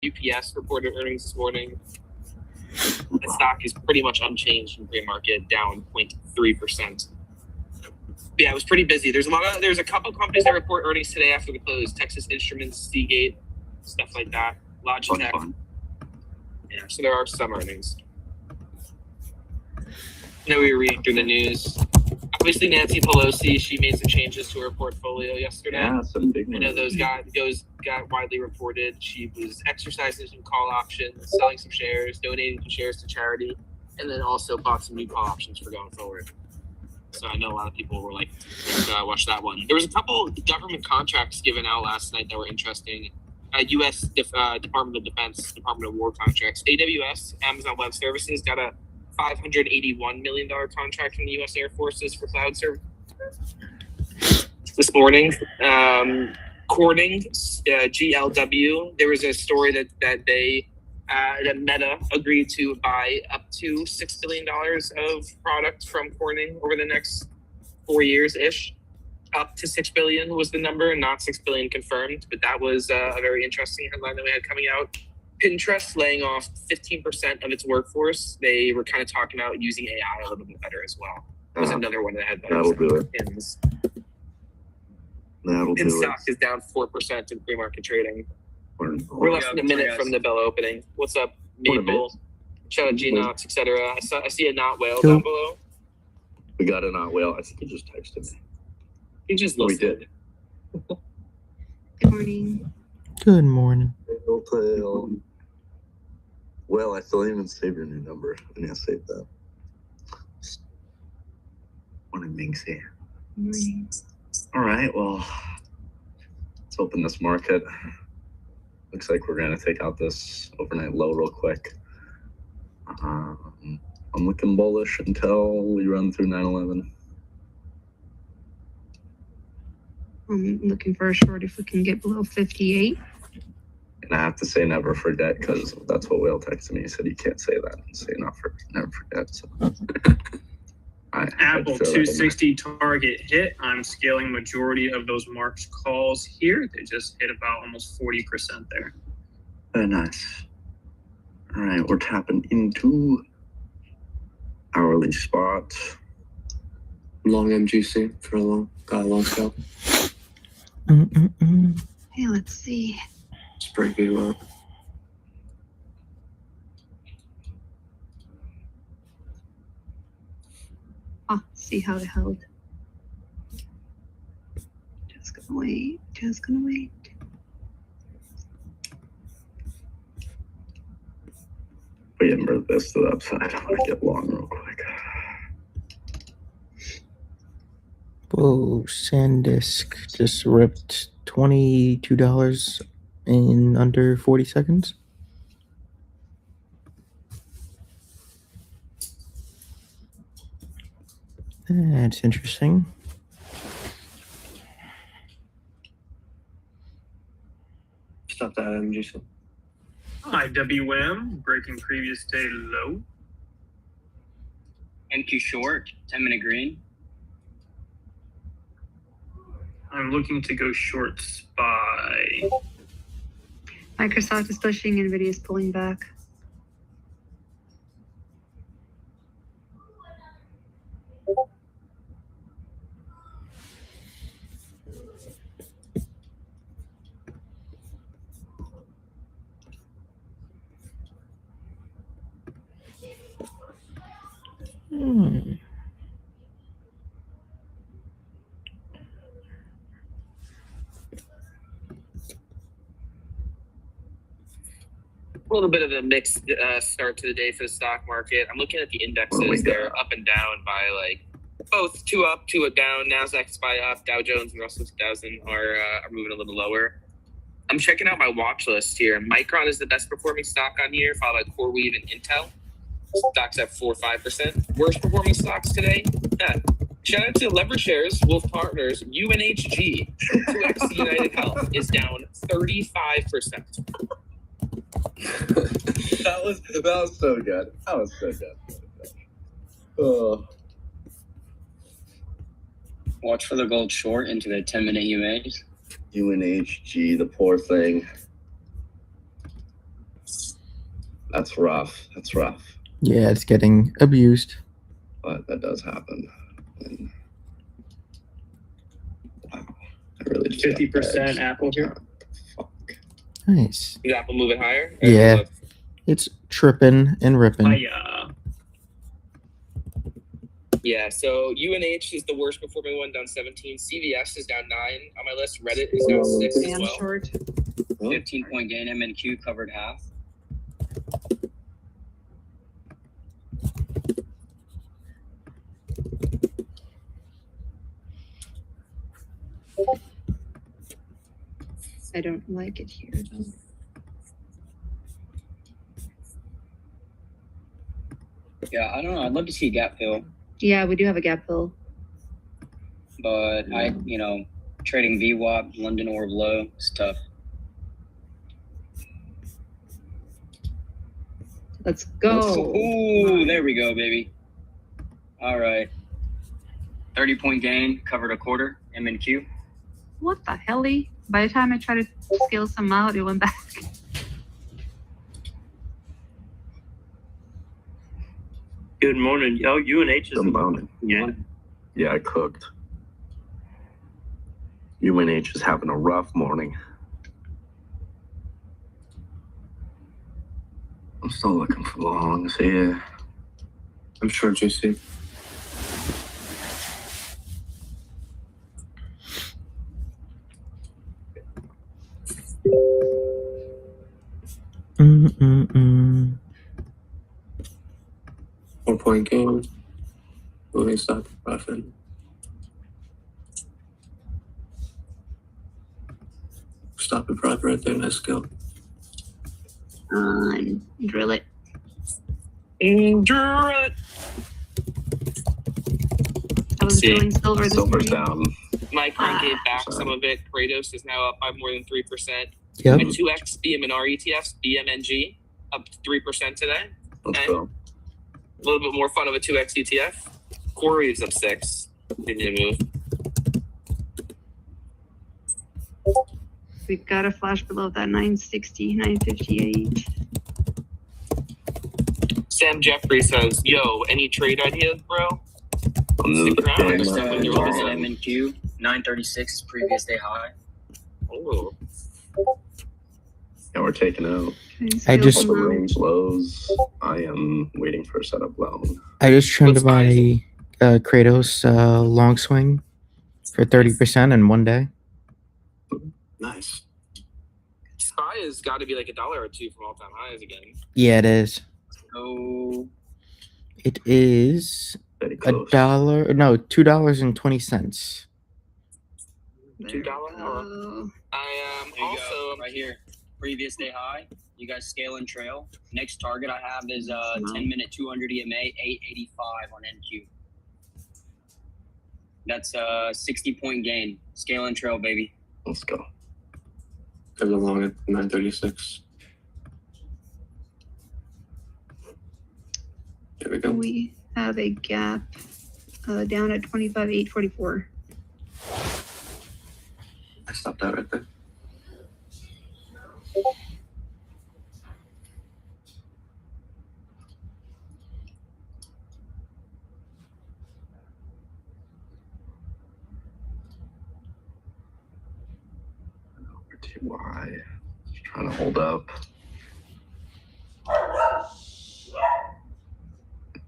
UPS reported earnings this morning. The stock is pretty much unchanged in pre-market, down 0.3%. Yeah, it was pretty busy. There's a couple companies that report earnings today after the close. Texas Instruments, Seagate, stuff like that. Logitech. Yeah, so there are some earnings. Now we were reading through the news. Obviously, Nancy Pelosi, she made some changes to her portfolio yesterday. Yeah, some big I know those got widely reported. She was exercising some call options, selling some shares, donating some shares to charity, and then also bought some new call options for going forward. So I know a lot of people were like, watch that one. There was a couple government contracts given out last night that were interesting. U.S. Department of Defense, Department of War contracts. AWS, Amazon Web Services, got a $581 million contract from the U.S. Air Forces for cloud service. This morning, Corning, GLW, there was a story that Meta agreed to buy up to $6 billion of product from Corning over the next 4 years-ish. Up to $6 billion was the number, not $6 billion confirmed, but that was a very interesting headline that we had coming out. Pinterest laying off 15% of its workforce. They were kind of talking about using AI a little bit better as well. That was another one that had better. That'll do it. Pin stock is down 4% in pre-market trading. We're less than a minute from the bell opening. What's up, Maple? Shout out G-Knox, etc. I see a not whale down below. We got a not whale. I think he just texted me. He just listened. Good morning. Good morning. Well, I still didn't even save your new number. I need to save that. Morning, Minxie. Morning. All right, well, let's open this market. Looks like we're going to take out this overnight low real quick. I'm looking bullish until we run through 9/11. I'm looking for a short if we can get below 58. And I have to say never forget, because that's what Will texted me. He said you can't say that and say never forget. So Apple 260 target hit. I'm scaling majority of those March calls here. They just hit about almost 40% there. Very nice. All right, we're tapping into hourly spots. Long MGC for a long scale. Hey, let's see. It's pretty good. Well. See how it held. Just gonna wait. We invert this to the upside. I want to get long real quick. Whoa, SanDisk just ripped $22 in under 40 seconds. That's interesting. Stop that MGC. IWM breaking previous day low. NQ short, 10-minute green. I'm looking to go short SPY. Microsoft is pushing, Nvidia is pulling back. A little bit of a mixed start to the day for the stock market. I'm looking at the indexes. They're up and down by like both two up, two down. Nasdaq SPY up, Dow Jones and Russell 2000 are moving a little lower. I'm checking out my watch list here. Micron is the best performing stock on here, followed by CoreWeave and Intel. Stocks at 4 or 5%. Worst performing stocks today? Shout out to Leverage Shares, Wolf Partners, UNHG, 2X United Health is down 35%. That was so good. That was so good. Oh. Watch for the gold short into the 10-minute UAs. UNHG, the poor thing. That's rough. That's rough. Yeah, it's getting abused. But that does happen. And, wow. I really just got 50% edged. Apple here. Fuck. Nice. Is Apple moving higher? Yeah. It's tripping and ripping. Yeah, so UNH is the worst performing one, down 17. CVS is down 9 on my list. Reddit is down 6 as Damn well. short. 15-point gain. MNQ covered half. I don't like it here though. Yeah, I don't know. I'd love to see gap fill, Yeah, we do have a gap fill. but trading VWAP, London Orb low, it's tough. Let's go. Ooh, there we go, baby. All right. 30-point gain, covered a quarter. MNQ. What the helly? By the time I tried to scale some out, it went back. Good morning. Oh, UNH is Good morning. yeah. Yeah, I cooked. UNH is having a rough morning. I'm still looking for longs here. I'm sure JC. Mm-mm-mm. 4-point game. Moving stop profit. Stop and profit right there. Nice skill. Drill it. Endure it. I was See, drilling silver this Silver's morning. down. Micron gave back sorry. some of it. Kratos is now up by more than 3%. Yep. And 2x BMNR ETFs, BMNG, up 3% today. Let's Okay. go. A little bit more fun of a 2x ETF. Corey is up 6. Continue to move. We've got to flash below that 960, 958. Sam Jeffrey says, "Yo, any trade ideas, bro?" I'm Stick around. looking, Just when you're Target looking. MNQ. 936 is previous day high. Oh, yeah, we're taking out Okay, I scale just- all some the out. range lows. I am waiting for a setup low. I just trimmed What's my Kratos long swing for 30% in one day. Nice. SPY has got to be like $1 or $2 from all-time highs again. Yeah, it is. So It is Very close. $1. No, $2.20. There $2 we go. I am there you also go, right here. Previous day high. You guys scale and trail. Next target I have is 10-minute 200 EMA 885 on NQ. That's a 60-point gain. Scale and trail, baby. Let's go. Comes along at 936. There we go. We have a gap down at 25,844. I stopped that right there. Over TY. Just trying to hold up.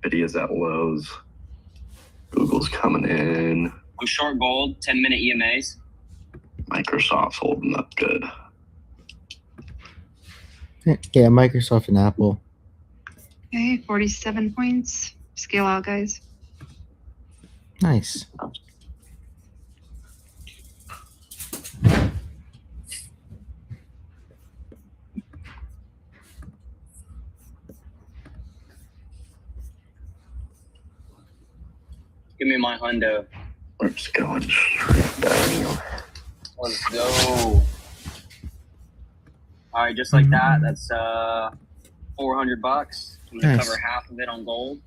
Nvidia's at lows. Google's coming in. I'm short gold, 10-minute EMAs. Microsoft's holding up good. Yeah, Microsoft and Apple. Okay, 47 points. Scale out, guys. Nice. Give me my hundo. We're just going straight down. Let's go. All right, just like that. That's $400. I'm gonna Nice. cover half of it on gold.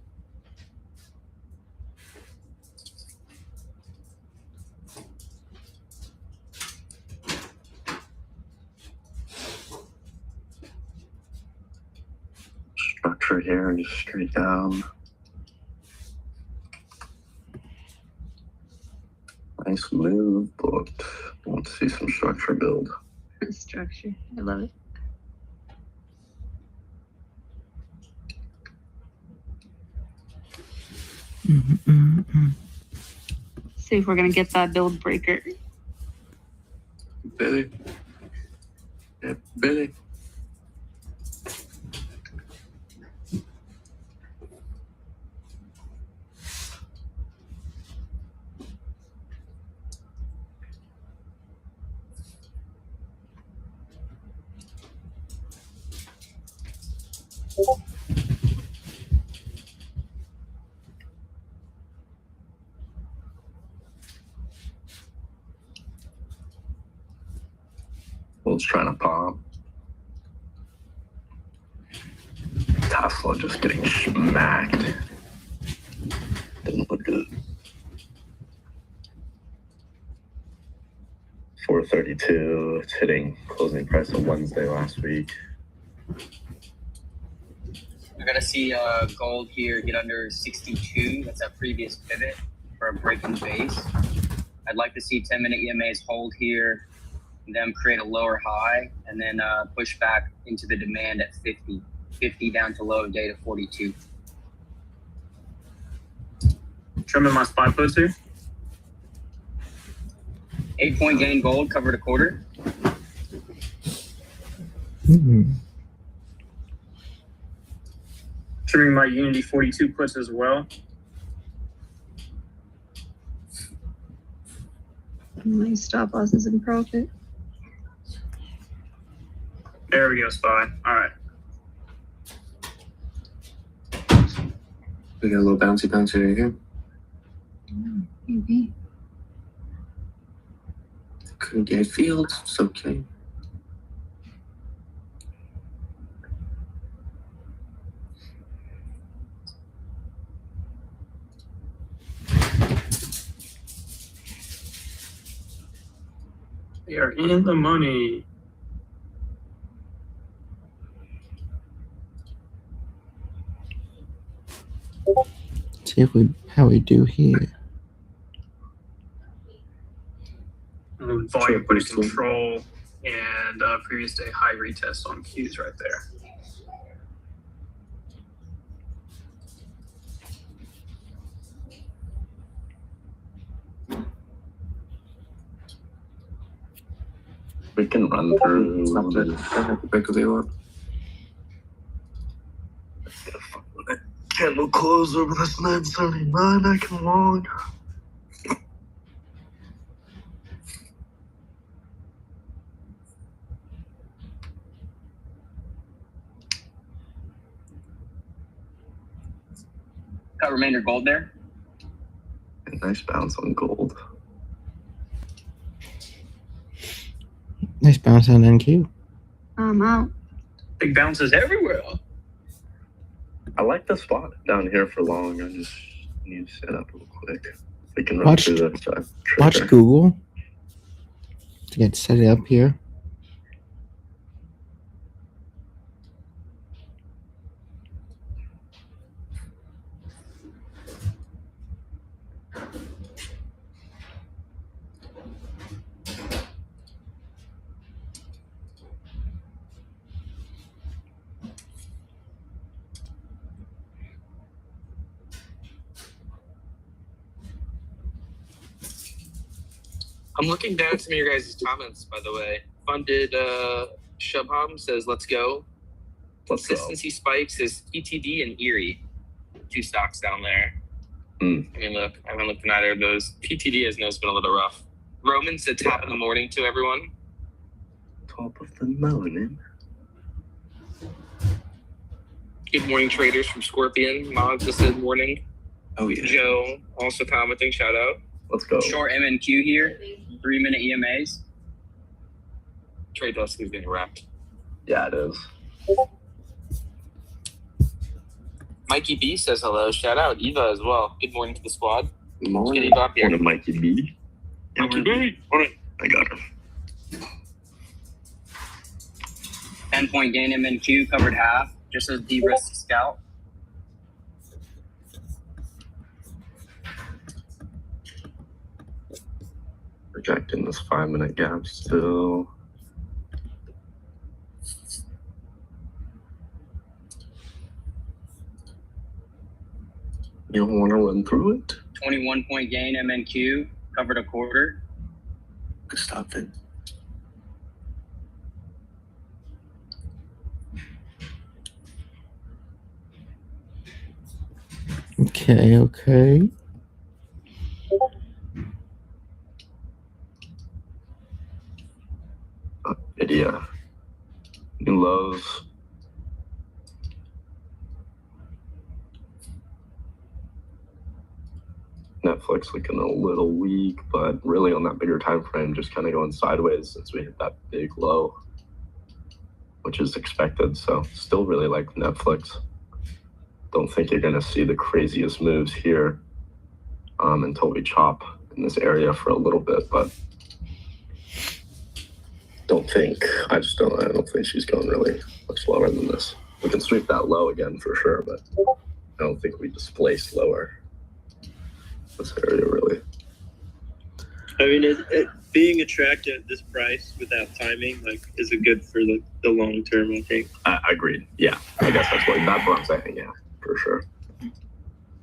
structure here and just straight down. Nice move, but want to see some structure build. Structure. I love it. See if we're gonna get that build breaker. Billy. Yeah, Billy. Bull's trying to pop. Tesla just getting smacked. Doesn't look good. 432. It's hitting closing price of Wednesday last week. We're gonna see gold here get under 62. That's that previous pivot for a break in the base. I'd like to see 10-minute EMAs hold here, them create a lower high, and then push back into the demand at 50. 50 down to low of day to 42. Trimming my spy puts here. 8-point gain gold covered a quarter. Trimming my Unity 42 puts as well. My stop loss is in profit. There we go, spy. All right. We got a little bouncy right here. Maybe. Couldn't get fields. It's okay. We are in the money. See if how we do here. Volume put in control and previous day high retest on Qs right there. We can run through. Stop it. I have to break a deal up. Candle close over this 979. I can long. Got remainder gold there. Nice bounce on gold. Nice bounce on NQ. I'm out. Big bounces everywhere. I like the spot down here for long. I just need to set up real quick. We can run Watch- through this. Watch Google to get set up here. I'm looking down at some of your guys' comments, by the way. Funded Shubham says, let's go. Let's go. Consistency spikes is PTD and Erie. 2 stocks down there. Hmm. I mean, look, I haven't looked at either of those. PTD has been a little rough. Roman said top in the morning to everyone. Top of the morning. Good morning, traders from Scorpion. Mogs just said morning. Oh yeah. Joe also commenting, shout out. Let's go. Short MNQ here. 3-minute EMAs. Trade desk is getting wrecked. Yeah, it is. Mikey B says hello. Shout out Eva as well. Good morning to the squad. Let's get Morning. Eva up here. Morning, Mikey B. Mikey B. Morning. I got her. 10-point gain MNQ covered half. just a de-risk scout. Rejecting this 5-minute gap still. You don't want to run through it? 21 point gain MNQ, covered a quarter. Good stop, Vin. Okay, okay. Nvidia. New lows. Netflix looking a little weak, but really on that bigger time frame, just kind of going sideways since we hit that big low, which is expected. So still really like Netflix. Don't think you're going to see the craziest moves here until we chop in this area for a little bit, but I don't think she's going really much lower than this. We can sweep that low again for sure, but I don't think we displace lower this area really. I mean, it being attractive at this price without timing, like, is it good for the long term? I think. I agreed. Yeah, I guess that's what I'm saying. Yeah, for sure.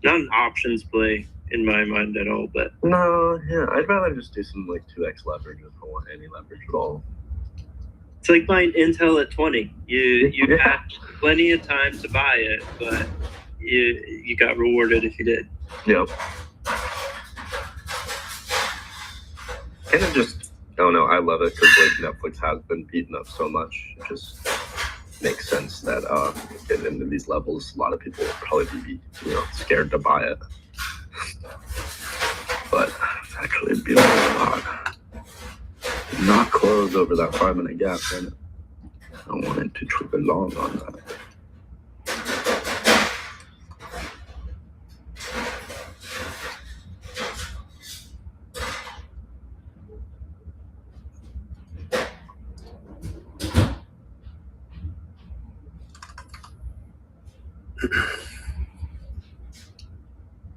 Not an options play in my mind at all, but No, yeah, I'd rather just do some like 2x leverage if I want any leverage at all. it's like buying Intel at 20. You Yeah. had plenty of time to buy it, but you got rewarded if you did. Yep. And it just, I don't know, I love it because like Netflix has been beaten up so much. It just makes sense that getting into these levels, a lot of people will probably be, scared to buy it. But it's actually a beautiful spot. Not close over that 5-minute gap, and I want it to trip along on that.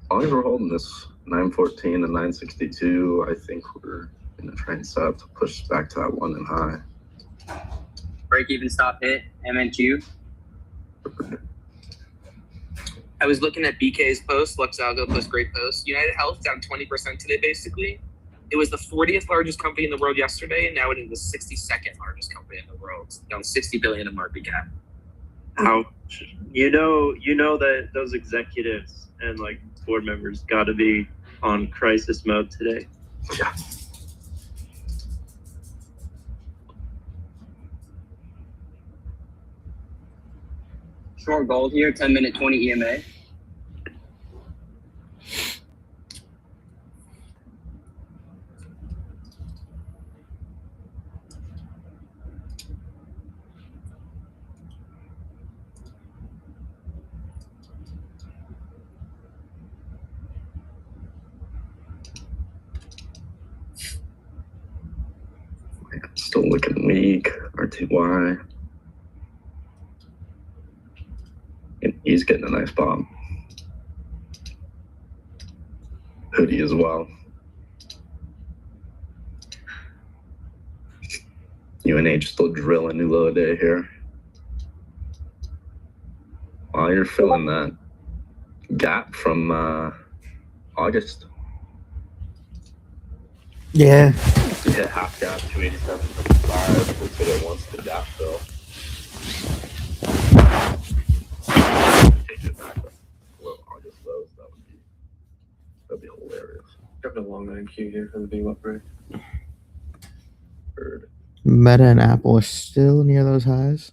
As long as we're holding this 914 and 962, I think we're going to try and set up to push back to that 1 and high. Break even stop hit MNQ. I was looking at BK's post, Lux Algo post, great post. United Health down 20% today, basically. It was the 40th largest company in the world yesterday, and now it is the 62nd largest company in the world. It's down 60 billion in market cap. How you know that those executives and like board members got to be on crisis mode today. Yeah. Short gold here, 10-minute 20 EMA. Still looking weak. RTY. And he's getting a nice bomb. Hoodie as well. UNH still drilling new low day here. While you're filling that gap from August. Yeah. You hit half gap, 287.5. Looks like it wants the gap fill. Take it back up. Low August lows, that'd be hilarious. Got a long IQ here for the big upgrade. Bird. Meta and Apple are still near those highs.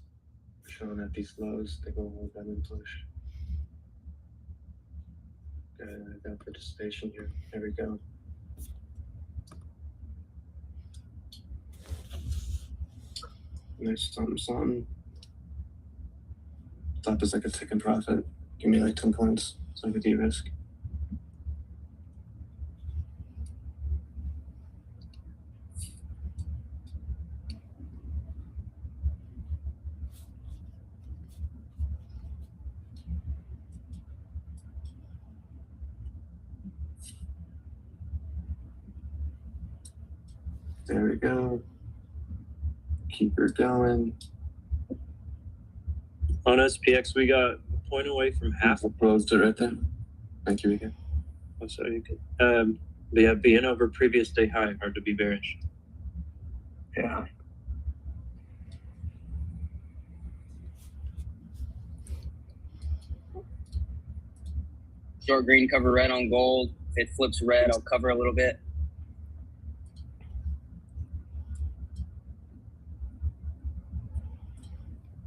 Showing at these lows, they go hold them and push. Got participation here. There we go. Nice something. Top is like a tick in profit. Give me like 10 points. It's like a de-risk. There we go. Keep her going. On SPX, we got a point away from half. Closed it right there. Thank you, Rico. Oh, sorry, you could. But yeah, being over previous day high, hard to be bearish. Yeah. Short green, cover red on gold. If it flips red, I'll cover a little bit.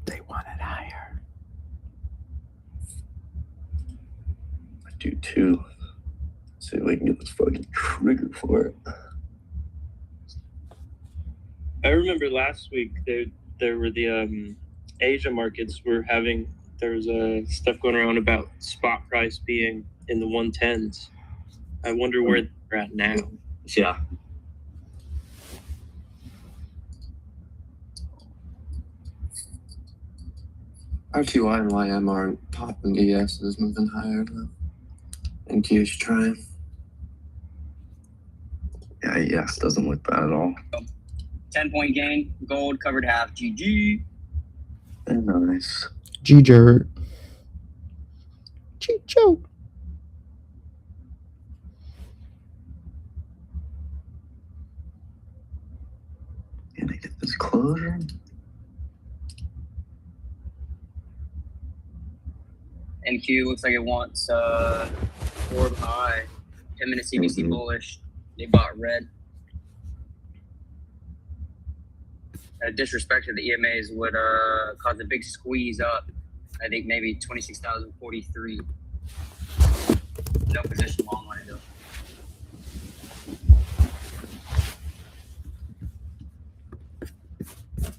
They want it higher. I do too. See if we can get this fucking trigger for it. I remember last week there were the Asia markets were having there was stuff going around about spot price being in the 110s. I wonder where they're at now. Yeah. RTY and YM aren't popping. ES is moving higher though. And Q's trying. Yeah, yes, doesn't look bad at all. 10-point gain. Gold covered half. GG. Nice. G-Jer. Chicho. Can I get this closure? NQ looks like it wants orb high. 10-minute CBC bullish. They bought red. Disrespect to the EMAs would cause a big squeeze up. I think maybe 26,043. No position long line though.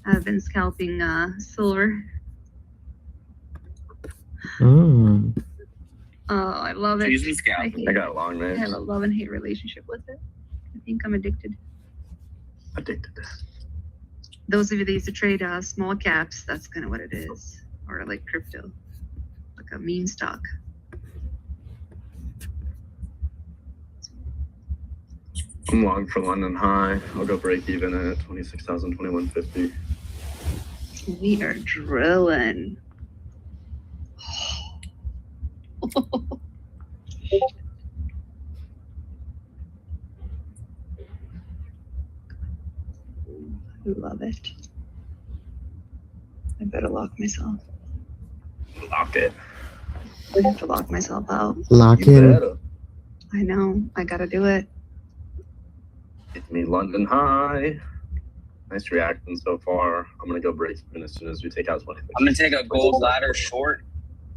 I've been scalping silver. Mm. Oh, I love it. Use me scalp. I hate I it. got long I have names. a love and hate relationship with it. I think I'm addicted. Addicted. Those of you that used to trade small caps, that's kind of what it is. Or like crypto, like a meme stock. I'm long for London High. I'll go break even at 26,000, 2150. We are drilling. I love it. I better lock myself. Lock it. I have to lock myself out. Lock You in. better. I know. I gotta do it. Give me London High. Nice reaction so far. I'm gonna go break even as soon as we take out 20. I'm gonna take a gold ladder short.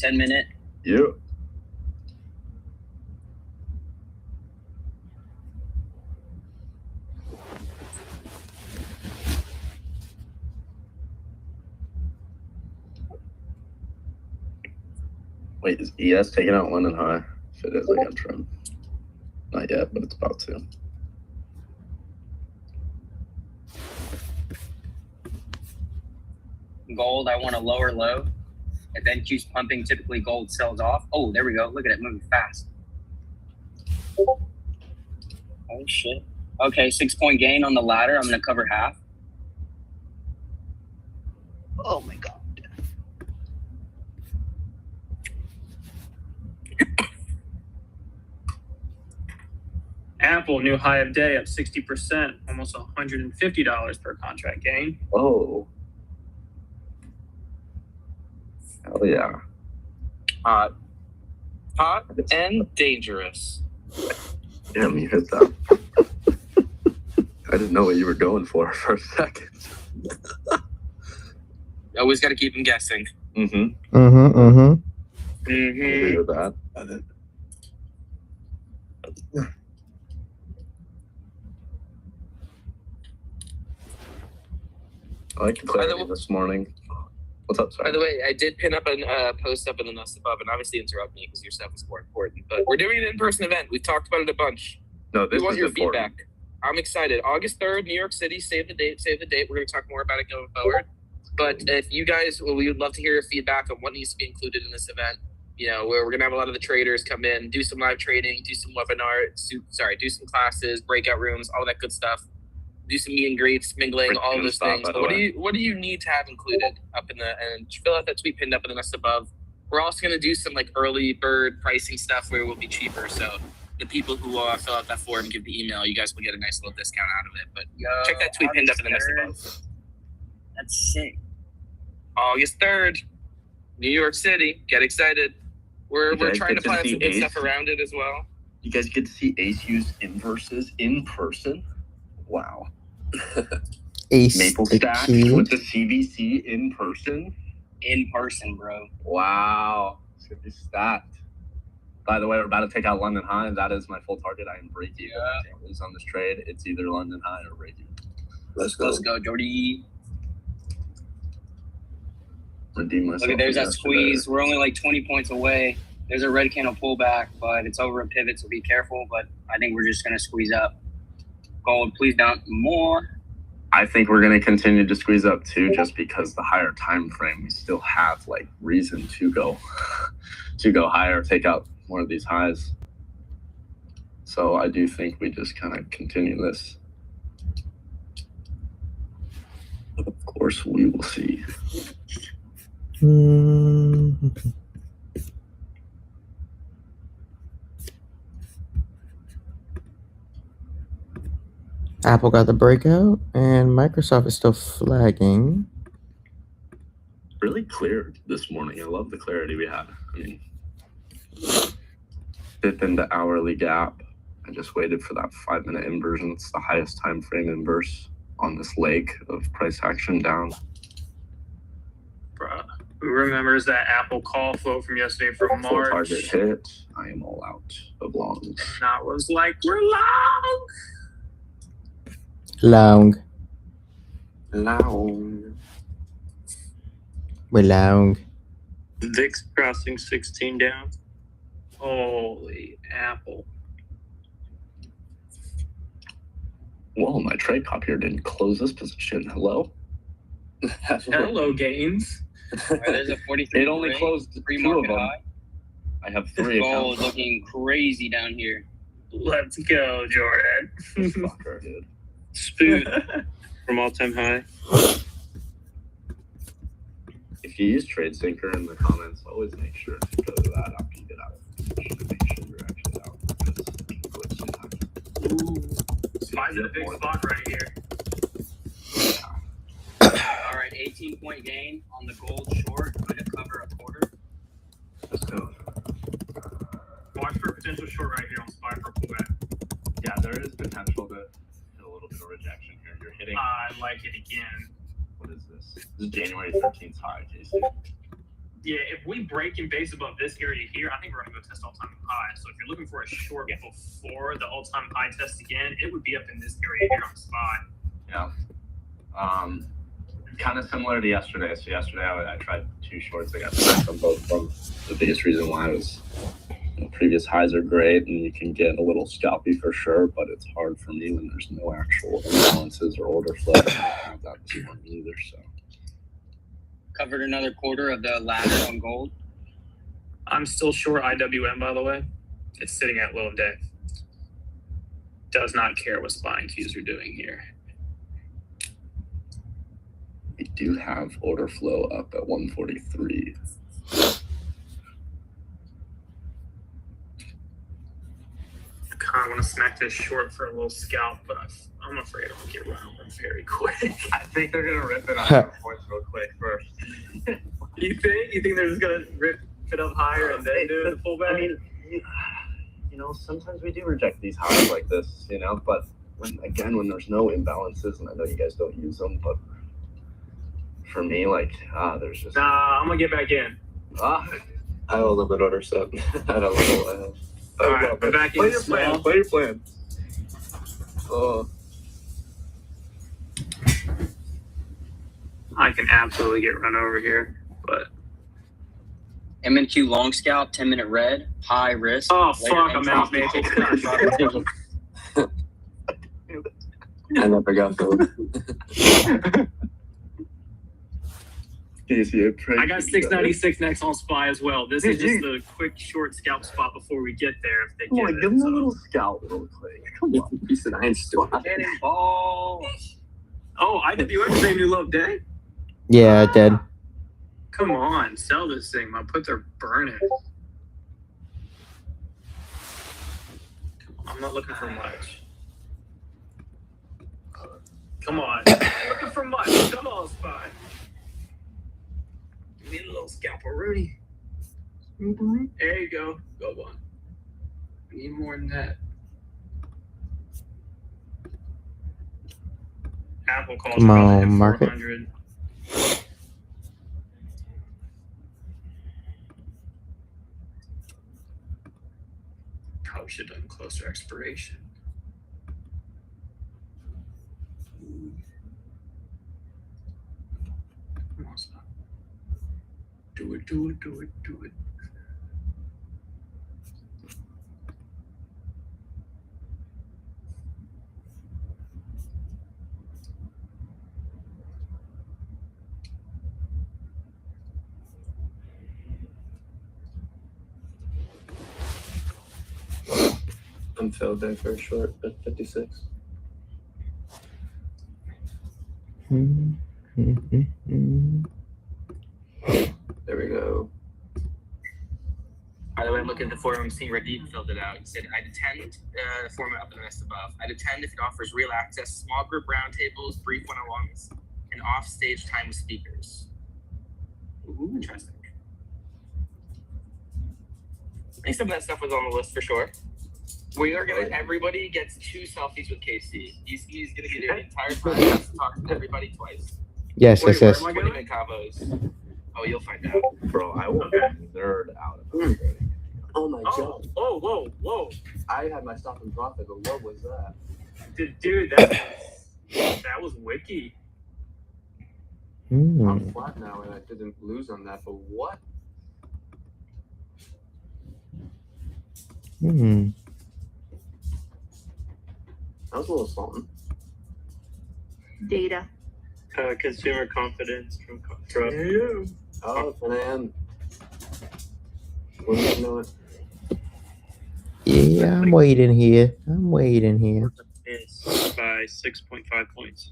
10-minute. Yeah. Wait, is ES taking out London High? If it is, I got trim. Not yet, but it's about to. Gold, I want a lower low. If NQ's pumping, typically gold sells off. Oh, there we go. Look at it moving fast. Oh shit. Okay, 6-point gain on the ladder. I'm gonna cover half. Oh my god. Apple, new high of day up 60%, almost $150 per contract gain. Oh. Hell yeah. Hot and dangerous. Damn, you hit that. I didn't know what you were going for a second. Always got to keep them guessing. Mm-hmm. Mm-hmm. Agree with that. I like the clarity this morning. What's up, sorry? By the way, I did pin up a post up in the Nest above, and obviously interrupt me because your stuff is more important. But we're doing an in-person event. We've talked about it a bunch. No, We this want is your important. feedback. I'm excited. August 3rd, New York City. Save the date. Save the date. We're going to talk more about it going forward. But if you guys, well, we would love to hear your feedback on what needs to be included in this event. You know, where we're going to have a lot of the traders come in, do some live trading, do some webinar, do some classes, breakout rooms, all that good stuff. do some meet and greets, mingling, all Freaking those stop, things. by the But way. what do you need to have included up in the and fill out that tweet pinned up in the message above. We're also gonna do some like early bird pricing stuff where it will be cheaper. So the people who fill out that form and give the email, you guys will get a nice little discount out of it. But Yo, check that tweet pinned up in the message August above. 3rd. That's sick. August 3rd, New York City. Get excited. We're You guys trying to get to plan see some good Ace? stuff around it as well. You guys get to see Ace use inverses in person. Wow. Ace Maple the Stack key. with the CVC in person. In person, bro. Wow. It's gonna be stacked. By the way, we're about to take out London High. That is my full target. I am break even. I can't lose on this trade. It's either London High or break even. Let's go. Let's go, Jordy. Redeem myself. Look at there's from that yesterday. squeeze. We're only like 20 points away. There's a red candle pullback, but it's over a pivot, so be careful. But I think we're just gonna squeeze up. Gold, please don't more. I think we're going to continue to squeeze up too, just because the higher time frame, we still have like reason to go higher, take out more of these highs. So I do think we just kind of continue this. Of course, we will see. Mhm. Apple got the breakout, and Microsoft is still flagging. Really clear this morning. I love the clarity we had. I mean, dip into hourly gap. I just waited for that 5-minute inversion. It's the highest time frame inverse on this leg of price action down. Bruh. Who remembers that Apple call flow from yesterday from Full March? target hit. I am all out of longs. That was like, we're long. Long. Long. We're long. VIX crossing 16 down. Holy Apple. Whoa, my trade cop here didn't close this position. Hello? Hello, gains. All right, there's a 43. It only closed two pre-market of them. high. I have 3 Gold accounts. looking crazy down here. Let's go, Jordan. This fucker, dude. Spoon from all-time high. If you use TradeSyncer in the comments, always make sure to go to that after you get out. Make sure you're actually out. Because it can glitch sometimes. Mine's in a big spot right here. All right, 18-point gain on the gold short. Going to cover a quarter. Let's go. Watch for a potential short right here on SPY for a pullback. Yeah, there is potential to hit a little bit of rejection here. You're hitting, I like it again. what is this? This is January 13th high, Casey. Yeah, if we break in base above this area here, I think we're going to go test all-time high. So if you're looking for a short before the all-time high test again, it would be up in this area here on SPY. Yeah. Kind of similar to yesterday. So yesterday I tried 2 shorts. I got smacked on both of them. The biggest reason why was previous highs are great and you can get a little scalpy for sure, but it's hard for me when there's no actual imbalances or order flow. I don't have that this morning either. So Covered another quarter of the ladder on gold. I'm still short IWM, by the way. It's sitting at low day. Does not care what SPY and Qs are doing here. we do have order flow up at 143. I kind of want to smack this short for a little scalp, but I'm afraid I'm going to get run over very quick. I think they're gonna rip it on points real quick first. You think? You think they're just going to rip it up higher and then do the pullback? I mean, you know, sometimes we do reject these highs like this, you know, but when there's no imbalances, and I know you guys don't use them, but for me, like, there's just Nah, I'm going to get back in. I have a limit order set at a level. All right, I'm back in. play your plan. Play your plan. I can absolutely get run over here, but MNQ long scalp, 10-minute red, high risk. oh later fuck, I'm out, entry. Maple. I never got those. I got 696 next on SPY as well. This is just the quick, short scalp spot before we get there. If they Come get on, it, give him so. a little scout real quick. Come on. He said, I ain't still. Cannonball. Oh, IWM is saying you love day. Yeah, it did. Come on, sell this thing. My puts are burning. I'm not looking for much. Come on. I'm looking for much. Come on, SPY. Give me a little scalperoonie. There you go. Go on. We need more than that. Apple calls Come probably on, hit market. 400. Probably should have done closer expiration. Come on, stop. Do it, do it, do it, do it. I'm filled there for a short at 56. There we go. By the way, I'm looking at the forum. I'm seeing Radib filled it out. He said, I'd attend the format up in the list above. I'd attend if it offers real access, small group roundtables, brief one-on-ones, and off-stage time with speakers. Ooh, interesting. I think some of that stuff was on the list for sure. We are gonna. Everybody gets 2 selfies with KC. He's gonna get here the entire time. He has to talk to everybody twice. Yes, Wait, yes, yes. where am I 20-minute combos. Oh, you'll find out. Bro, I will Okay. nerd out about it. Oh my Oh, god. oh, whoa, whoa. I had my stop and profit, but what was that? Dude, that was wiki. I'm flat now and I didn't lose on that, but what? That was a little something. Data. Consumer confidence from Oh, 10 a.m. Wouldn't know it. Yeah, I'm waiting here. I'm waiting here. is by 6.5 points.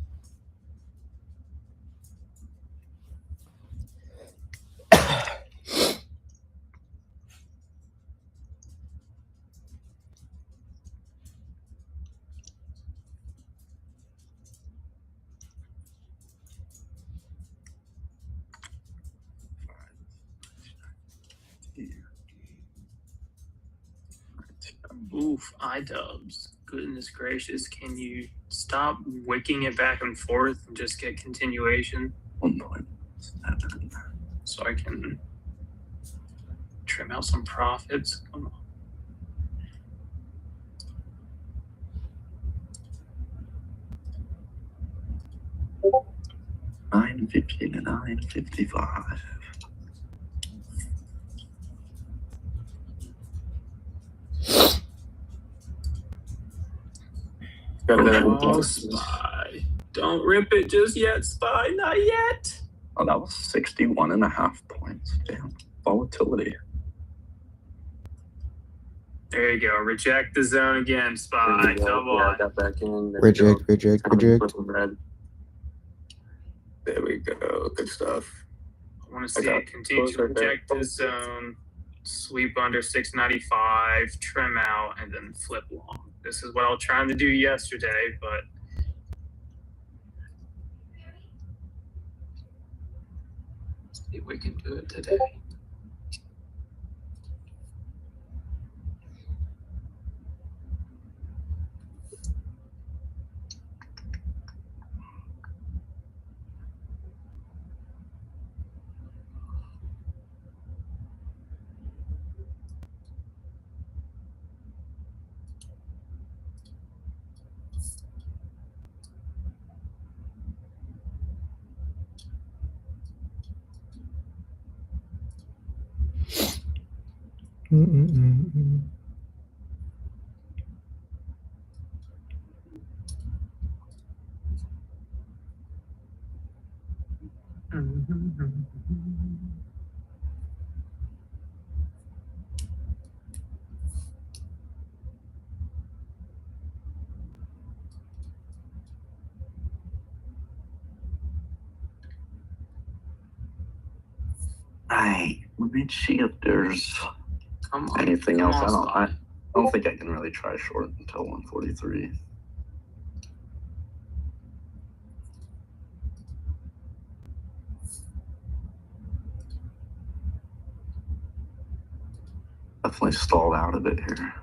Oof, iDubbbz. Goodness gracious, can you stop wicking it back and forth and just get continuation? 1.7. So I can trim out some profits. Come on. $9.50 to $9.55. Oh, SPY. Don't rip it just yet, SPY. Not yet. Oh, that was 61.5 points. Damn. Volatility. There you go. Reject the zone again, SPY. Come Yeah, on. I got back in. There we Reject, go. reject, Time to reject. put some red. There we go. Good stuff. I want to see Okay. it continue to Close right there. reject the zone, sweep under 695, trim out, and then flip long. This is what I was trying to do yesterday, but let's see if we can do it today. Right. Let me see if there's Come on. anything Come else. on, I Spot. don't think I can really try short until 143. Definitely stalled out a bit here.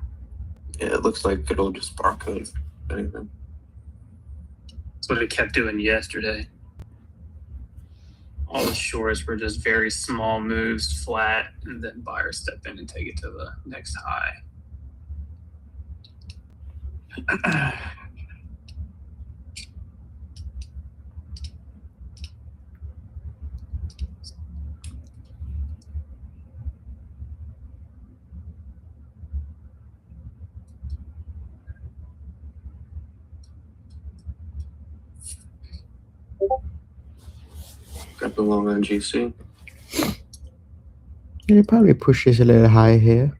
Yeah, it looks like it'll just barcode. if anything. That's what it kept doing yesterday. All the shorts were just very small moves, flat, and then buyers step in and take it to the next high. Got the long on GC. It probably pushes a little higher here.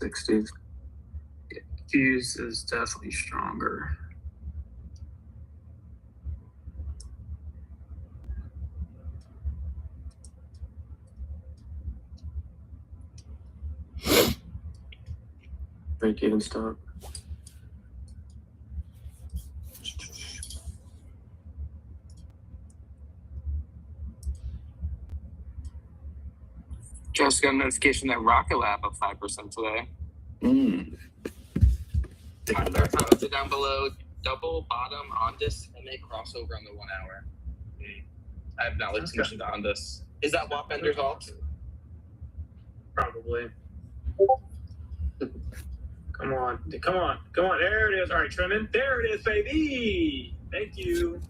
60s. Fuse is definitely stronger. Break even stop. Just got a notification that Rocket Lab up 5% today. Mm. Down below, double bottom on this and a crossover on the 1 hour. I have not looked too much into on this. Is that Wap Bender's alt? Probably. Come on. Come on. Come on. There it is. All right, trimming. There it is, baby. Thank you.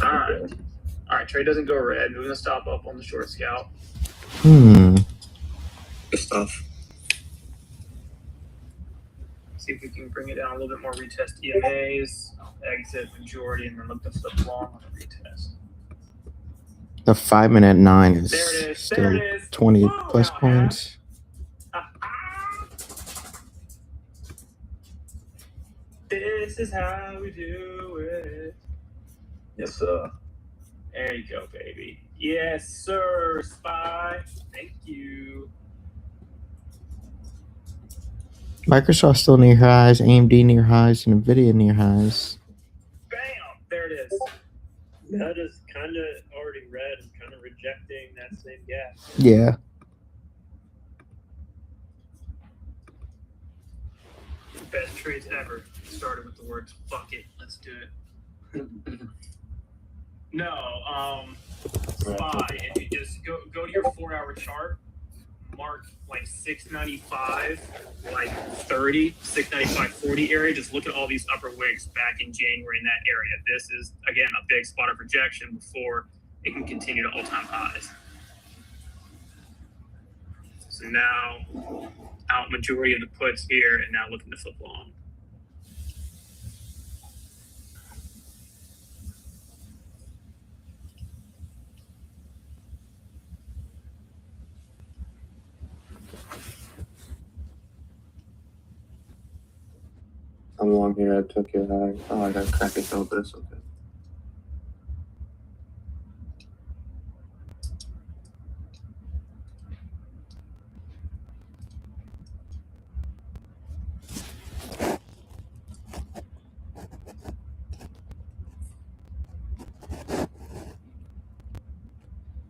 All right. All right, trade doesn't go red. We're going to stop up on the short scalp. Good stuff. See if we can bring it down a little bit more. Retest EMAs, exit majority, and then look to flip long on the retest. The 5 minute 9 is There it is. still There it is. 20 Whoa, plus now, points. This is how we do it. Yes, sir. There you go, baby. Yes, sir, Spy. Thank you. Microsoft still near highs, AMD near highs, and Nvidia near highs. Bam! There it is. That is kind of already red and kind of rejecting that same gap. Yeah. Best trades ever started with the words "fuck it, let's do it." No, Spy. If you just go to your 4 hour chart, mark like 695, like 30, 695, 40 area. Just look at all these upper wicks back in January in that area. This is again a big spot of rejection before it can continue to all-time highs. So now out majority of the puts here, and now looking to flip long. I'm long here at Tokyo High. Oh, I got a crappy fill, but it's okay.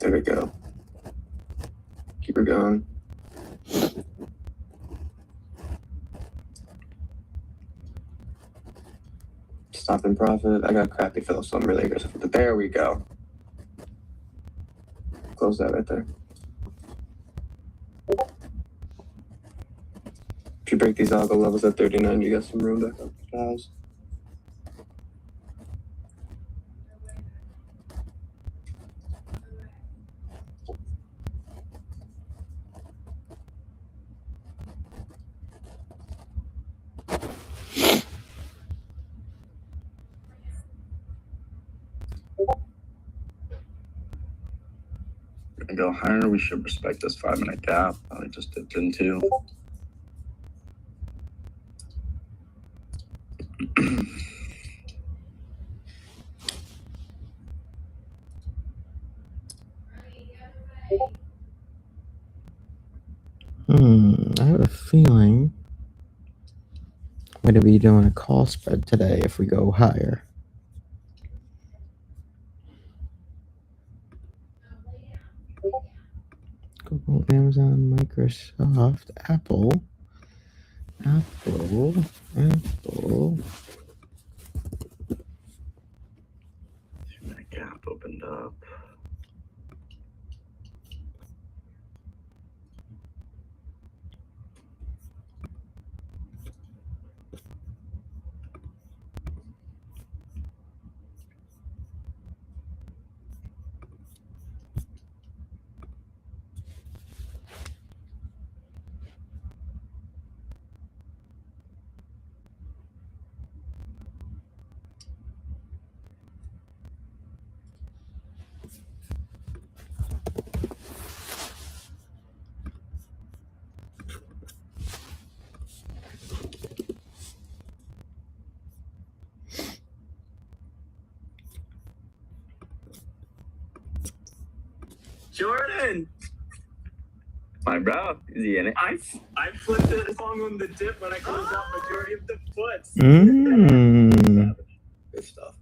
There we go. Keep her going. Stop in profit. I got a crappy fill, so I'm really aggressive. But there we go. Close that right there. If you break these algo levels at 39, you got some room back up the highs. Gonna go higher. We should respect this 5 minute gap. I just dipped into. I have a feeling we're going to be doing a call spread today if we go higher. Google, Amazon, Microsoft, Apple. That gap opened up. Jordan, My bro, is he in it? I flipped it along on the dip when I closed out majority of the puts. Good stuff.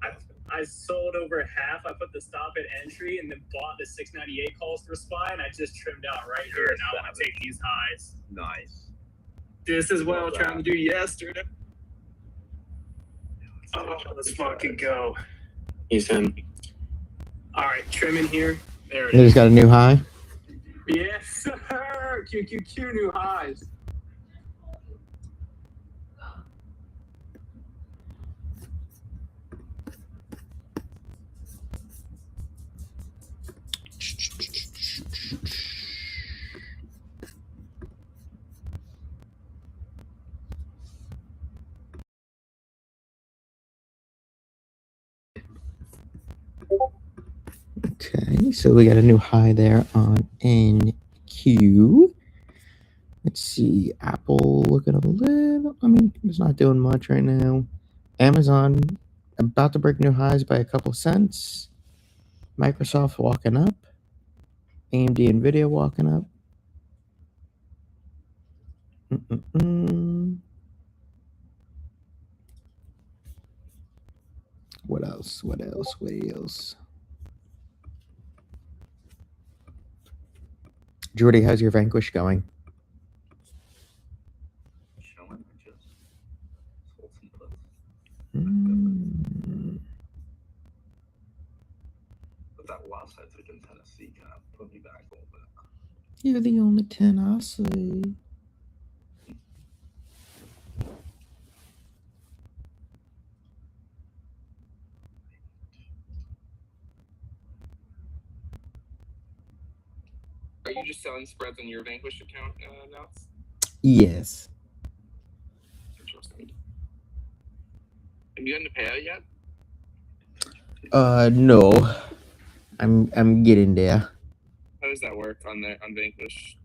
I sold over half. I put the stop at entry and then bought the 698 calls for SPY, and I just trimmed out right here. Now I want to take these highs. Nice. This is what I was trying to do yesterday. Oh, let's fucking go. He's in. All right, trimming here. There it They is. just got a new high. Yes, sir. QQQ new highs. Okay, so we got a new high there on NQ. Let's see, Apple looking a little, I mean, it's not doing much right now. Amazon about to break new highs by a couple cents. Microsoft walking up. AMD, Nvidia walking up. What else? What else? Jordy, how's your Vanquish going? Chilling. Just sold some puts. But that loss I took in Tennessee kind of put me back a little bit. You're the only 10 I see. Are you just selling spreads on your Vanquish account now? Yes. Interesting. Have you gotten to payout yet? No. I'm getting there. How does that work on Vanquish?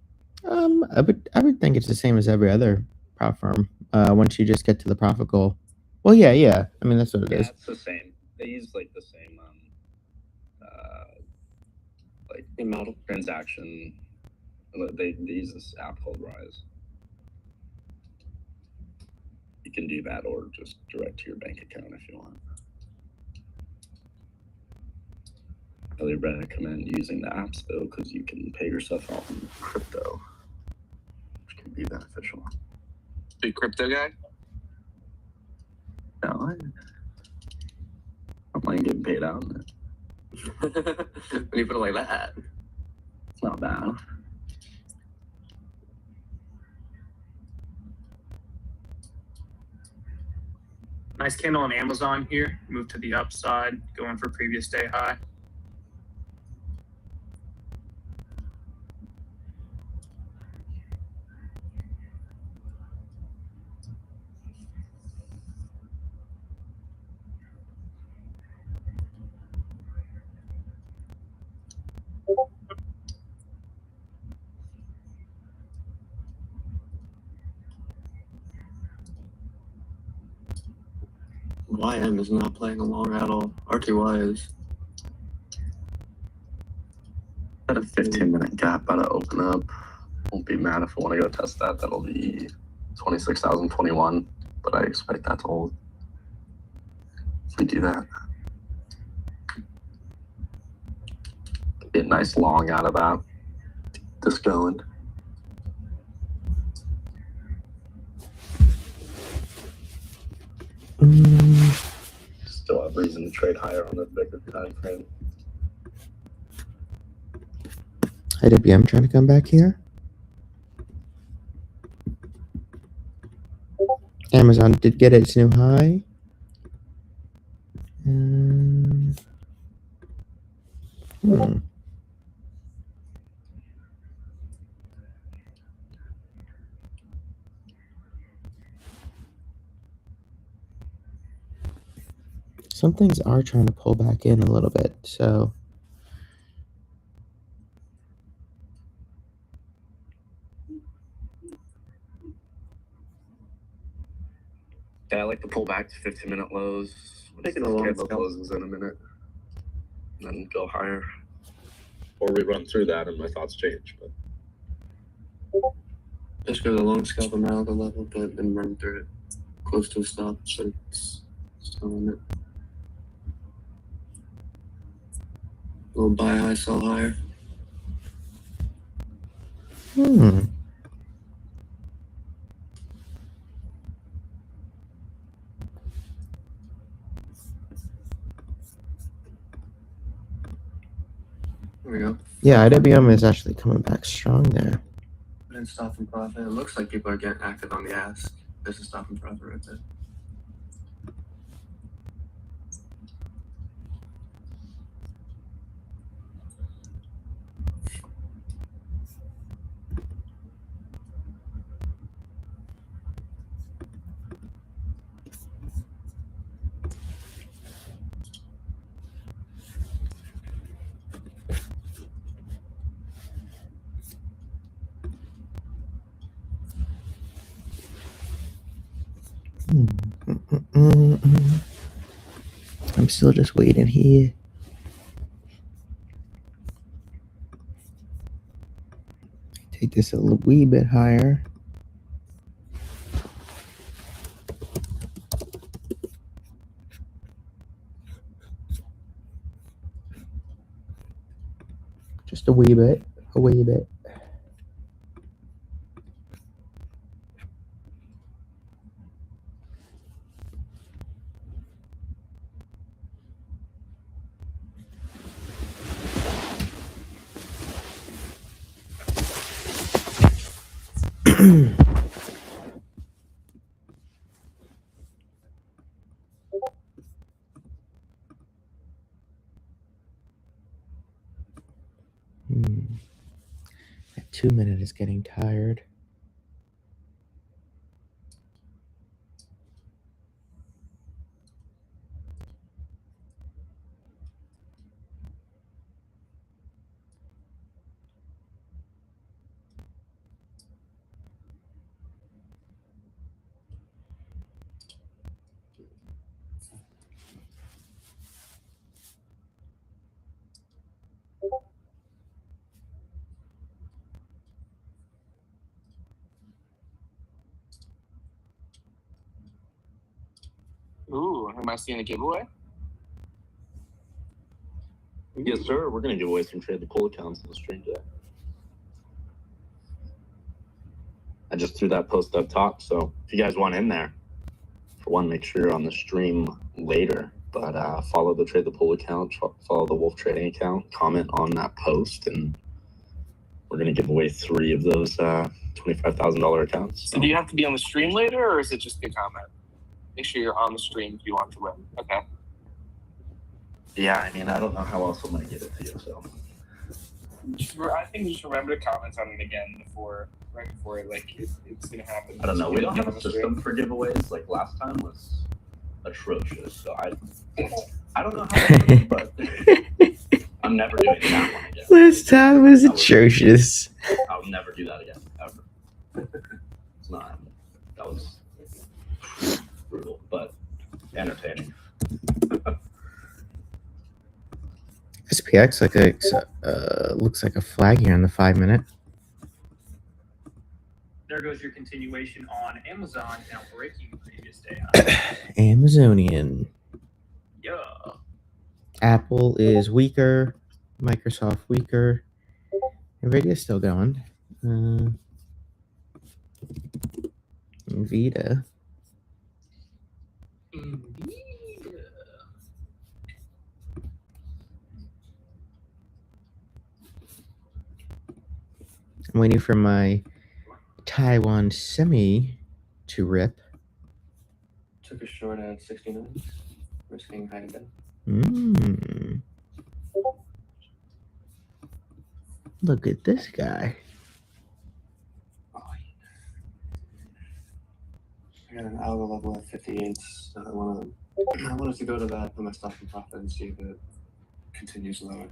I would think it's the same as every other prop firm. Once you just get to the profit goal. Well, yeah. I mean, that's what it is. It's the same. They use like the same like model. transaction. They use this app called Rise. You can do that or just direct to your bank account if you want. I really recommend using the apps though, because you can pay yourself off in crypto, which can be beneficial. Big crypto guy? No, I don't mind getting paid out on it. When you put it like that. It's not bad. Nice candle on Amazon here. Move to the upside, going for previous day high. YM is not playing along at all. RTY is. At a 15-minute gap about to open up. Won't be mad if I want to go test that. That'll be 26,021, but I expect that to hold. If we do that, be a nice long out of that. Get this going. Still have reason to trade higher on the bigger time frame. IWM trying to come back here. Amazon did get its new high. Some things are trying to pull back in a little bit, so Yeah, I like to pull back to 15-minute lows. Taking a long candle scalp. closes in a minute, and then go higher. Or we run through that and my thoughts change. But Just go to the long scalp around the level, but then run through it close to a stop, so it's still in it. A little buy high, sell higher. There we go. yeah, IWM is actually coming back strong there. And then stop and profit. It looks like people are getting active on the ask. This is stop and profit right there. I'm still just waiting here. Take this a wee bit higher. Just a wee bit, a wee bit. That 2 minute is getting tired. Ooh, am I seeing a giveaway? yes, sir. We're gonna give away some trade the pool accounts in the stream today. I just threw that post up top, so if you guys want in there, for one, make sure you're on the stream later. But follow the Trade the Pool account, follow the Wolf Trading account, comment on that post, and we're gonna give away 3 of those $25,000 accounts. So do you have to be on the stream later, or is it just a comment? Make sure you're on the stream if you want to win. Okay. Yeah, I mean, I don't know how else I'm gonna get it to you. So I think just remember to comment on it again right before it's gonna happen. I don't know. We don't have On a the stream. system for giveaways. Like last time was atrocious. So I don't know how to do it, but I'm never doing that one again. Last time was atrocious. I'll never do that again, ever. It's not. That was brutal, but entertaining. SPX looks like a flag here in the 5-minute. There goes your continuation on Amazon, now breaking previous day. Amazonian. Yeah. Apple is weaker. Microsoft weaker. Nvidia's still going. Nvidia. I'm waiting for my Taiwan semi to rip. Took a short at 69. Risking high again. Look at this guy. I got an algo level at 58. So I wanted to go to that, put my stop and profit, and see if it continues lower.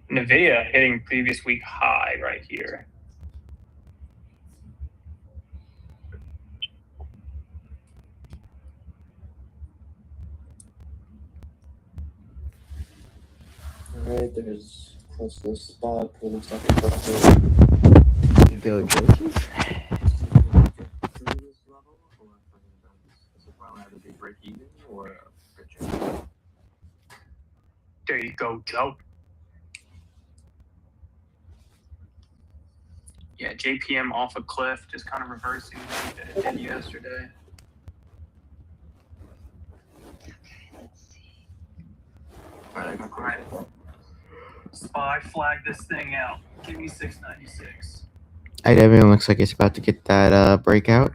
Nvidia hitting previous week high right here. Alright, there's close to the spot, put my stop and profit. Go Joseph. There you go, Joe. Yeah, JPM off a cliff, just kind of reversing what it did yesterday. Alright, I got Alright. SPY, flag this thing out. Give me 696. Everyone looks like it's about to get that breakout.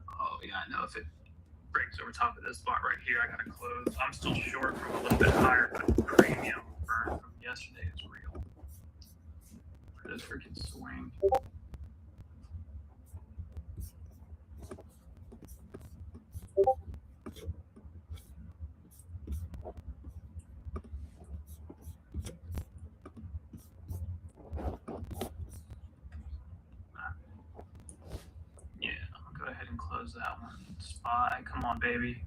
Oh, yeah, I know if it breaks over top of this spot right here, I gotta close. I'm still short from a little bit higher, but the premium burn from yesterday is real. For this freaking swing. Yeah, I'll go ahead and close that one. SPY, come on, baby.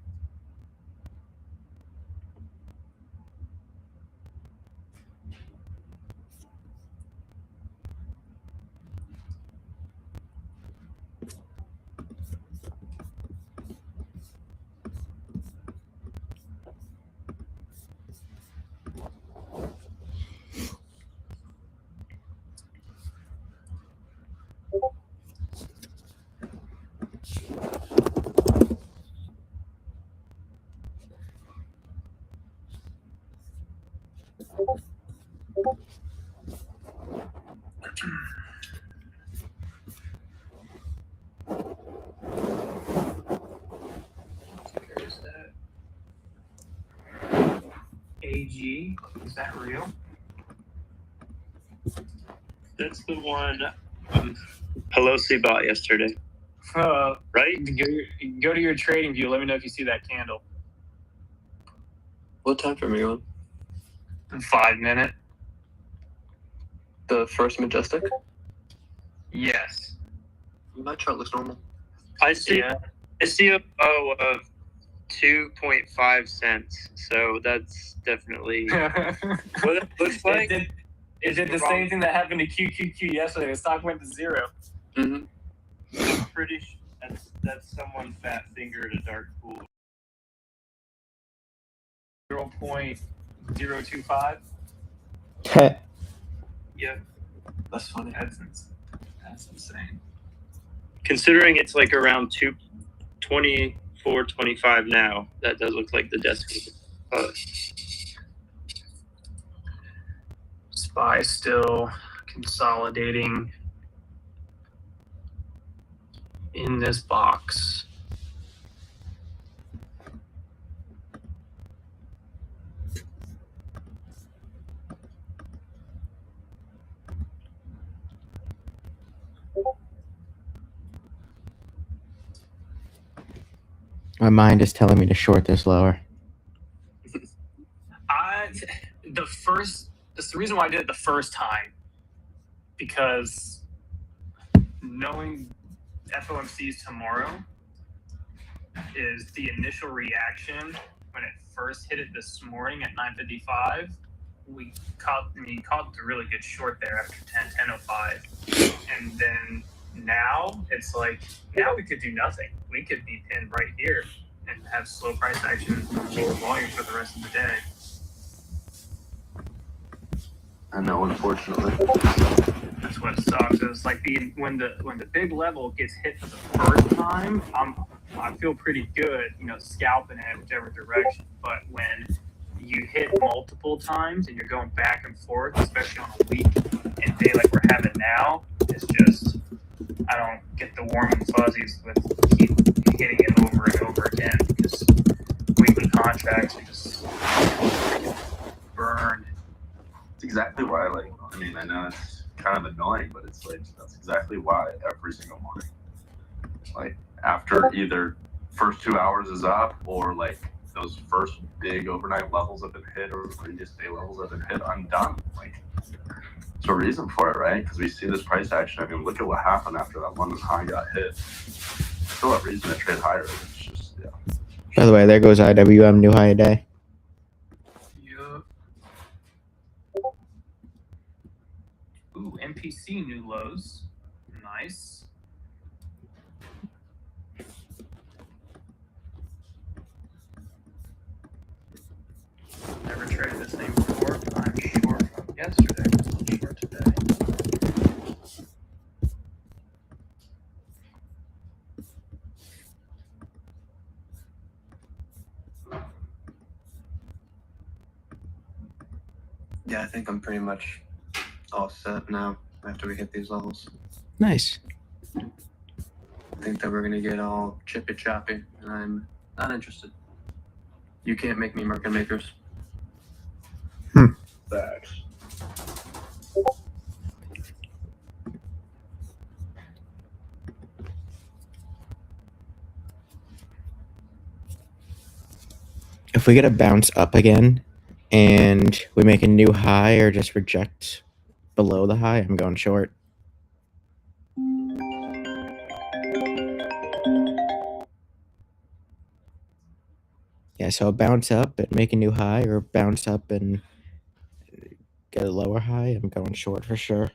There's that. AG, is that real? That's the one Pelosi bought yesterday, right? Go to your trading view. Let me know if you see that candle. What time frame are you on? 5 minute. The first majestic? Yes. My chart looks normal. I see Yeah. a bow of 2.5 cents. So that's definitely what it looks like. It did the same thing that happened to QQQ yesterday. The stock went to 0. Mm-hmm. I'm pretty sure that's someone fat fingered a dark pool. 0.025. Yeah. That's funny. That's insane. Considering it's like around 224.25 now, that does look like the desk. SPY still consolidating in this box. My mind is telling me to short this lower. The first the reason why I did it the first time, because knowing FOMC's tomorrow is the initial reaction when it first hit it this morning at 9:55. We caught the really good short there after 10:05, and then now it's like now we could do nothing. We could be pinned right here and have slow price action, lower volume for the rest of the day. I know, unfortunately. That's what sucks. It's like when the big level gets hit for the first time, I feel pretty good, scalping it whichever direction. But when you hit multiple times and you're going back and forth, especially on a week and day like we're having now, it's just I don't get the warm and fuzzies with keep hitting it over and over again because weekly contracts are just burned. It's exactly why, I know it's kind of annoying, but it's like, that's exactly why every single morning, after either first 2 hours is up or those first big overnight levels have been hit or previous day levels have been hit, I'm done. There's a reason for it, right? Because we see this price action. I mean, look at what happened after that London high got hit. Still have reason to trade higher. It's just, yeah. By the way, there goes IWM new high a day. Ooh, MPC new lows. Nice. Never traded this thing before. I'm short from yesterday. I'm short today. Yeah, I think I'm pretty much all set now after we hit these levels. Nice. I think that we're gonna get all chippy choppy, and I'm not interested. You can't make me market makers. Facts. If we get a bounce up again and we make a new high or just reject below the high, I'm going short. Yeah, so a bounce up and make a new high or bounce up and get a lower high, I'm going short for sure.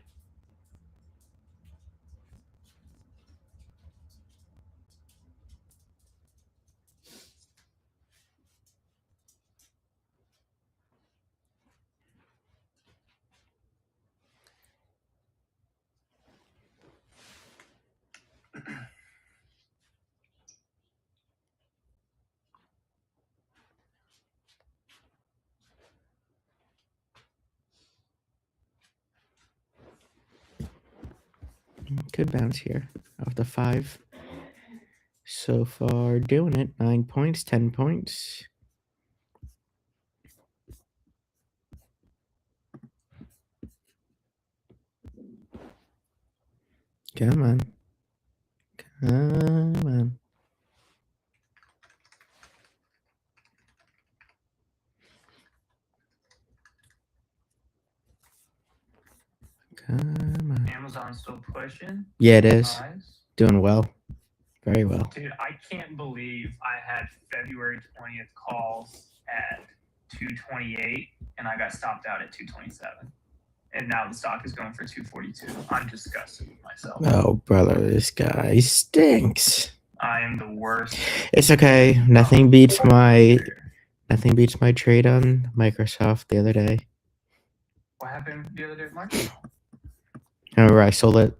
Could bounce here off the 5. So far, doing it. 9 points, 10 points. Come on. Come on. Come on. Amazon's still pushing. Yeah, it is. Nice. Doing well. Very well. Dude, I can't believe I had February 20th calls at 228 and I got stopped out at 227. And now the stock is going for 242. I'm disgusted with myself. Oh, brother, this guy stinks. I am the worst. It's okay. Nothing beats my trade on Microsoft the other day. What happened the other day, Mark? Remember, I sold it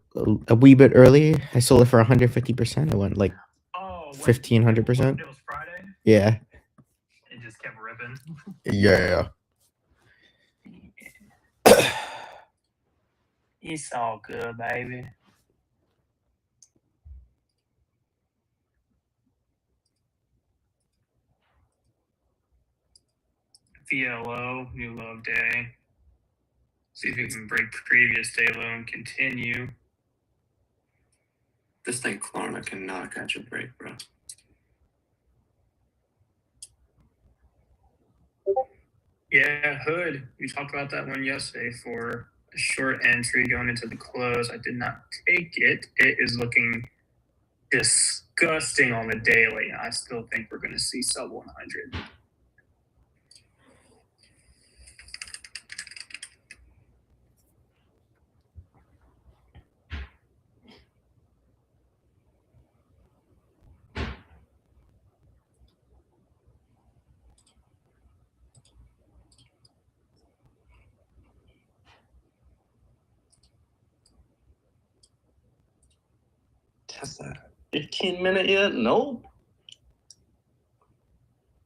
a wee bit early. I sold it for 150%. I went like 1,500%. It was Friday. Yeah. It just kept ripping. Yeah. It's all good, baby. VLO, new low of day. See if we can break previous day low and continue. This thing Klarna cannot catch a break, bro. Yeah, Hood. We talked about that one yesterday for a short entry going into the close. I did not take it. It is looking disgusting on the daily. I still think we're going to see sub 100. Test that. 15-minute yet? Nope.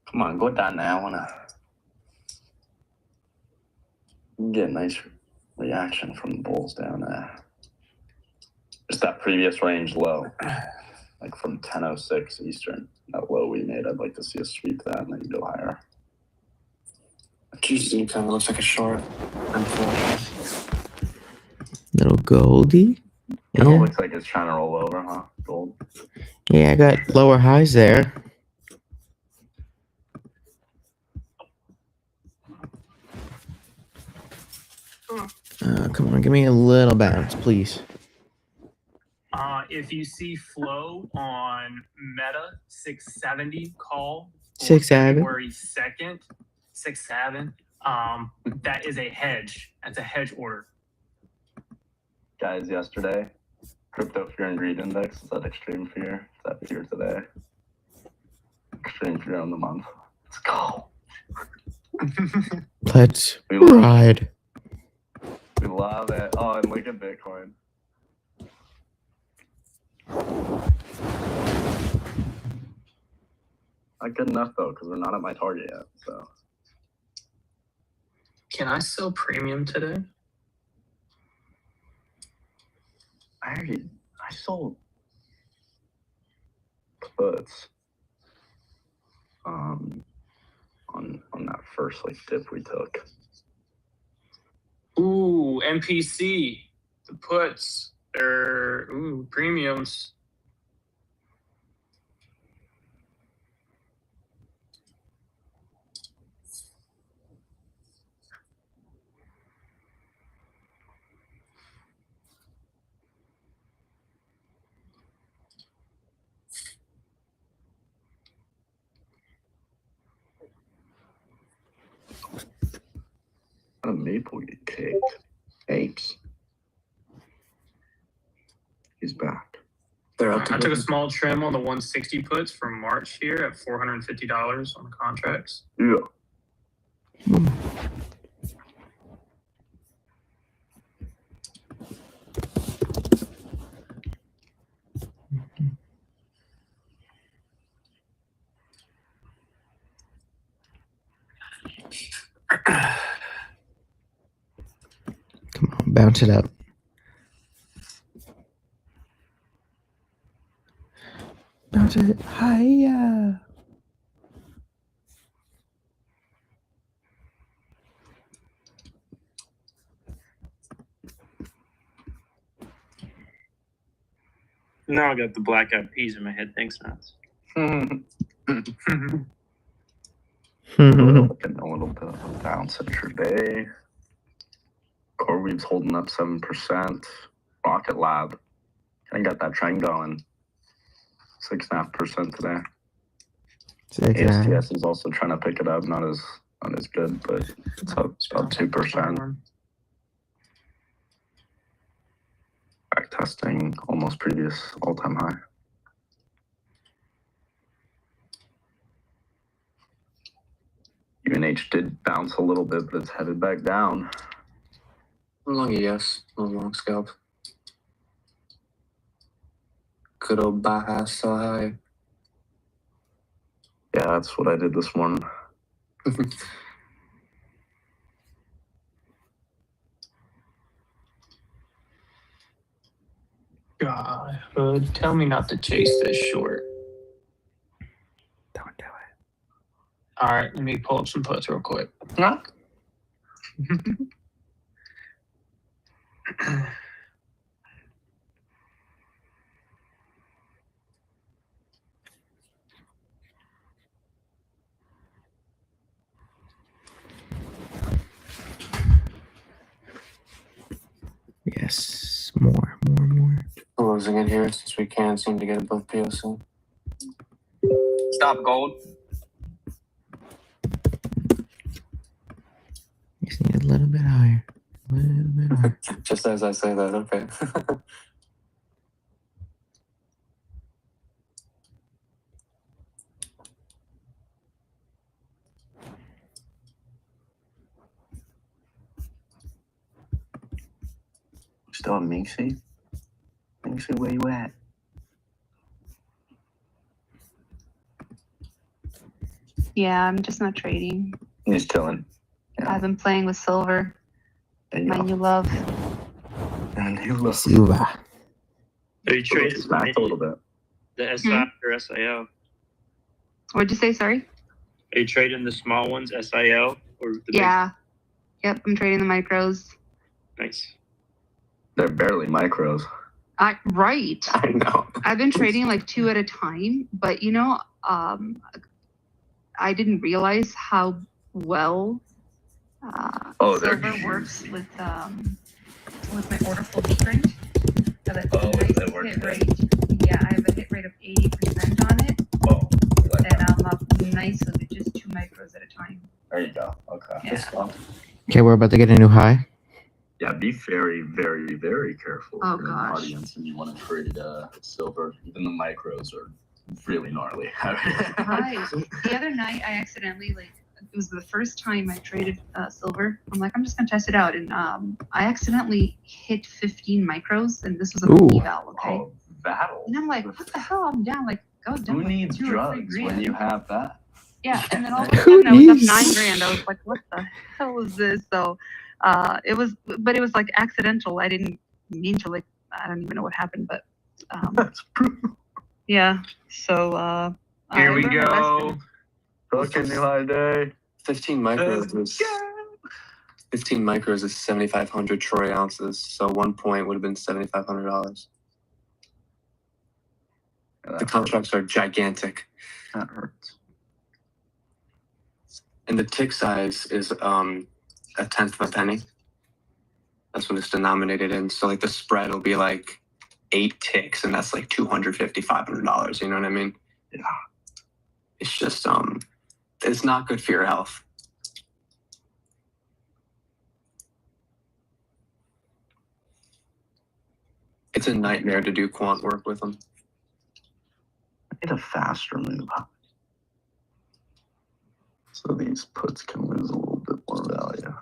Come on, go down there. I wanna get a nice reaction from the bulls down there. Just that previous range low, like from 10:06 Eastern. That low we made, I'd like to see us sweep that and then go higher. Houston kind of looks like a short. Little Goldie. It Yeah. looks like it's trying to roll over, huh? Gold. Yeah, I got lower highs there. Come on, give me a little bounce, please. If you see flow on Meta 670 call for 6-7. February 2nd, 6-7, that is a hedge. That's a hedge order. Guys, yesterday, crypto fear and greed index is at extreme fear. It's at fear today. Extreme fear on the month. Let's go. Let's ride. We love it. Oh, and look at Bitcoin. Not good enough though, because we're not at my target yet. So Can I sell premium today? I sold puts on that first like dip we took. Ooh, MPC. The puts. They're premiums. How did Maple get kicked? Apes. He's back. They're up to I took a small trim on the 160 puts from March here at $450 on the contracts. Yeah. Come on, bounce it up. Bounce it. Hiya. Now I got the black eyed peas in my head. Thanks, Nats. Looking a little bit of a bounce intraday. CoreWeave's holding up 7%. Rocket Lab kind of got that trend going. 6.5% today. 6-9. ASTS is also trying to pick it up. Not as good, but it's up about 2%. Back testing almost previous all-time high. UNH did bounce a little bit, but it's headed back down. long ES, no long scalp. Good old Baja so high. Yeah, that's what I did this morning. God, Hood, tell me not to chase this short. Don't do it. All right, let me pull up some puts real quick. No. closing in here since we can't seem to get above POC. Stop gold. Just need a little bit higher. A little bit higher. Just as I say that, okay. Still on Minxie? Minxie, where you at? Yeah, I'm just not trading. He's chilling. Yeah. I've been playing with silver, There you my go. new love. And he looks Silva. Are you trading smacked a little bit. the SI or SIO? What'd you say? Sorry. Are you trading the small ones, SIO, or the Yeah. Yep, I'm trading the micros. big? Nice. They're barely micros. Right. I know. I've been trading like 2 at a time, but I didn't realize how well They're silver huge. works with my order flow sprint. I have a that nice works hit good. rate. Yeah, I have a hit rate of 80% on it, Oh, like and I'm up nicely with just 2 micros at a time. there you go. Okay. Yeah. Okay, we're about to get a new high. Yeah, be very, very, very careful. Oh, if you're in the gosh. audience and you want to trade silver. Even the micros are really gnarly. Right. The other night, I accidentally it was the first time I traded silver. I'm like, I'm just gonna test it out, and I accidentally hit 15 micros, and this was a Ooh. eval, okay? Oh, battle. And I'm like, what the hell? I'm down like I was down Who like needs 2 or 3 drugs when grand. you have that? Yeah, and then all of a Who sudden I was up needs- 9 grand. I was like, what the hell is this? So it was like accidental. I didn't mean to, I don't even know what happened, but That's brutal. yeah. So Here I we learned my go. lesson. Fucking new high day. 15 micros is 15 micros is 7,500 troy ounces. So 1 point would have been $7,500. Yeah, The contracts are gigantic, That hurts. and the tick size is a tenth of a penny. That's what it's denominated in. So like the spread will be like 8 ticks, and that's like $250, $500. You know what I mean? Yeah. It's just it's not good for your health. It's a nightmare to do quant work with them. I need a faster move. So these puts can lose a little bit more value.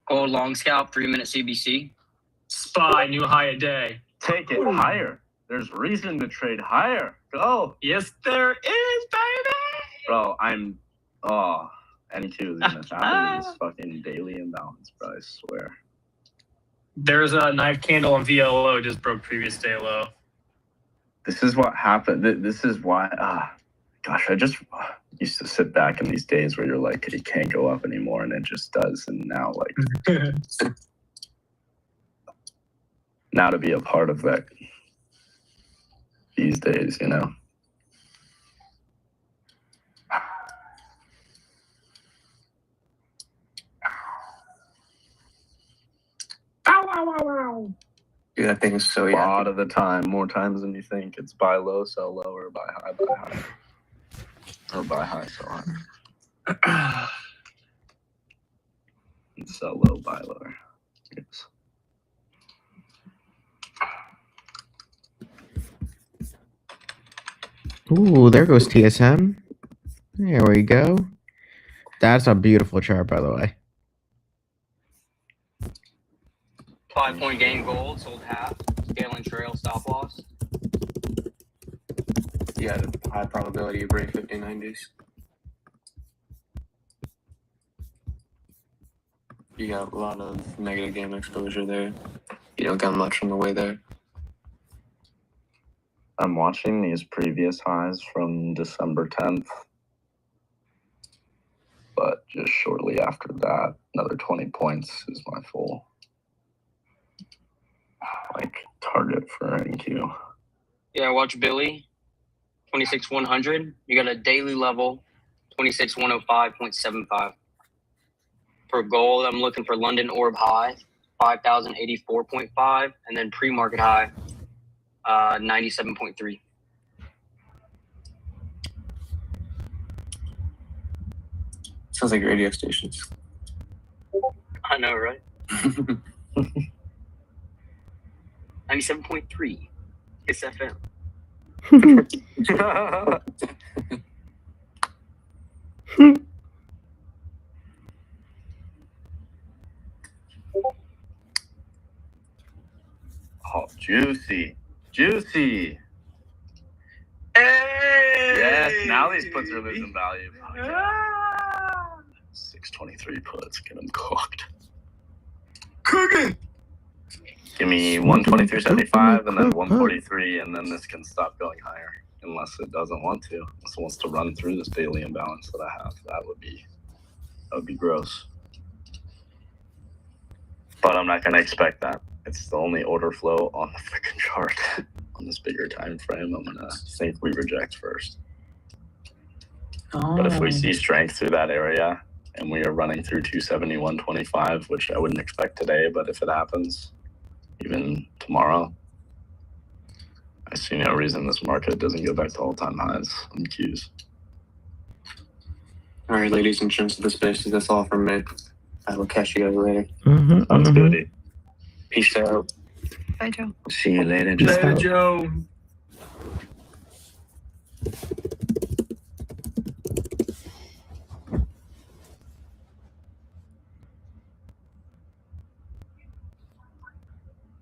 Gold long scalp, 3-minute CBC. SPY, new high a day. Take it higher. There's reason to trade higher. Go. Yes, there is, baby. Bro, NQ is gonna shatter these fucking daily imbalance, bro, I swear. There's a knife candle on VLO just broke previous day low. This is what happened. This is why, gosh, I just used to sit back in these days where you're like, it can't go up anymore, and it just does. And now, like, now to be a part of that these days, you know? Dude, that thing is so A yeah. lot of the time, more times than you think, it's buy low, sell low, or buy high, or buy high, sell high. And sell low, buy lower. Yes. Ooh, there goes TSM. There we go. That's a beautiful chart, by the way. 5-point gain gold, sold half. Scaling trail, stop loss. You had a high probability you break 50-90s. You got a lot of negative game exposure there. You don't got much on the way there. I'm watching these previous highs from December 10th. But just shortly after that, another 20 points is my full target for NQ. Yeah, watch Billy. 26,100. You got a daily level, 26,105.75. For gold, I'm looking for London Orb high, 5,084.5, and then pre-market high, 97.3. Sounds like radio stations. I know, right? 97.3. It's FM. Oh, juicy. Juicy. Hey! Yes, now these puts are losing value. Oh, yeah. 623 puts. Get them cooked. Cooking. Give me 123.75 and then 143, and then this can stop going higher. Unless it doesn't want to. Unless it wants to run through this daily imbalance that I have. That would be gross. But I'm not gonna expect that. It's the only order flow on the freaking chart. On this bigger time frame, I'm gonna think we reject first. But if we see strength through that area and we are running through 271.25, which I wouldn't expect today, but if it happens, even tomorrow, I see no reason this market doesn't go back to all-time highs on Qs. All right, ladies and gents of the spaces, that's all from me. I will catch you guys later. Sounds good. Peace out. Bye, Joe. See you later. Later, Joe.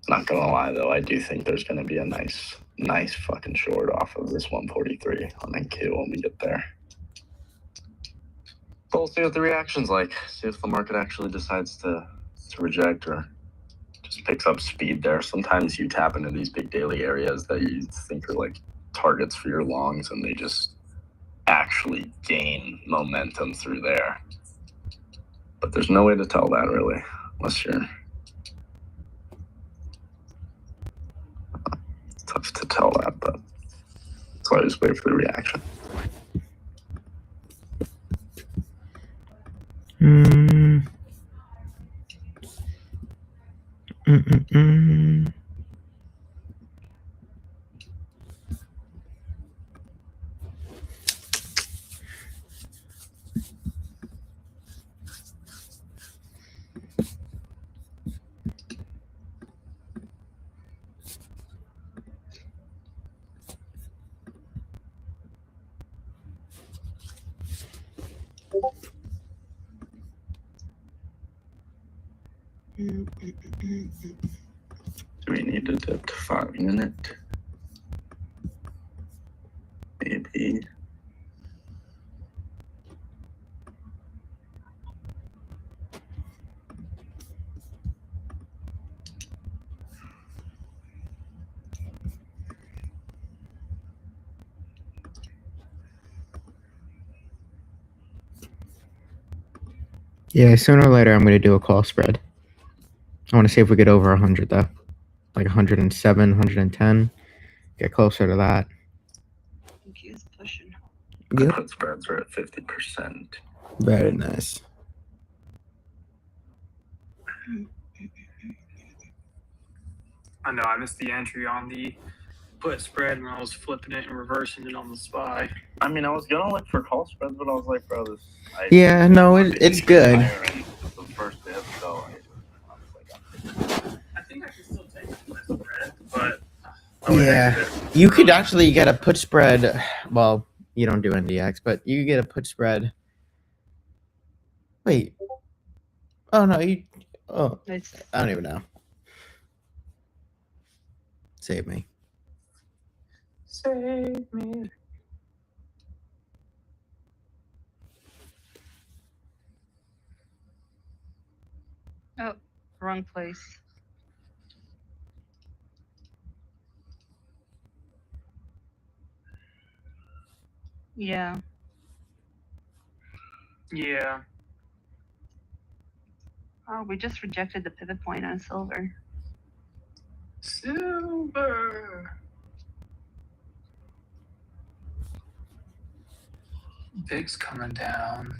Not gonna lie though, I do think there's gonna be a nice fucking short off of this 143 on NQ when we get there. So we'll see what the reaction's like. See if the market actually decides to reject or just picks up speed there. Sometimes you tap into these big daily areas that you think are like targets for your longs, and they just actually gain momentum through there. But there's no way to tell that really, unless you're. It's tough to tell that, but so I just wait for the reaction. Do we need to dip to 5 minute? Maybe. Yeah, sooner or later I'm going to do a call spread. I want to see if we get over 100 though. Like 107, 110. Get closer to that. He is pushing. The Yep. put spreads are at 50%. Very nice. I know I missed the entry on the put spread when I was flipping it and reversing it on the SPY. I mean, I was gonna look for call spreads, but I was like, bro, this. Yeah, no, it's good. The first dip, so I think I can still take the put spread, but Yeah. You could actually get a put spread. Well, you don't do NDX, but you could get a put spread. Wait. Oh, no. Oh, It's I don't even know. Save me. Save me. wrong place. Yeah. yeah. Oh, we just rejected the pivot point on silver. Silver. VIX coming down.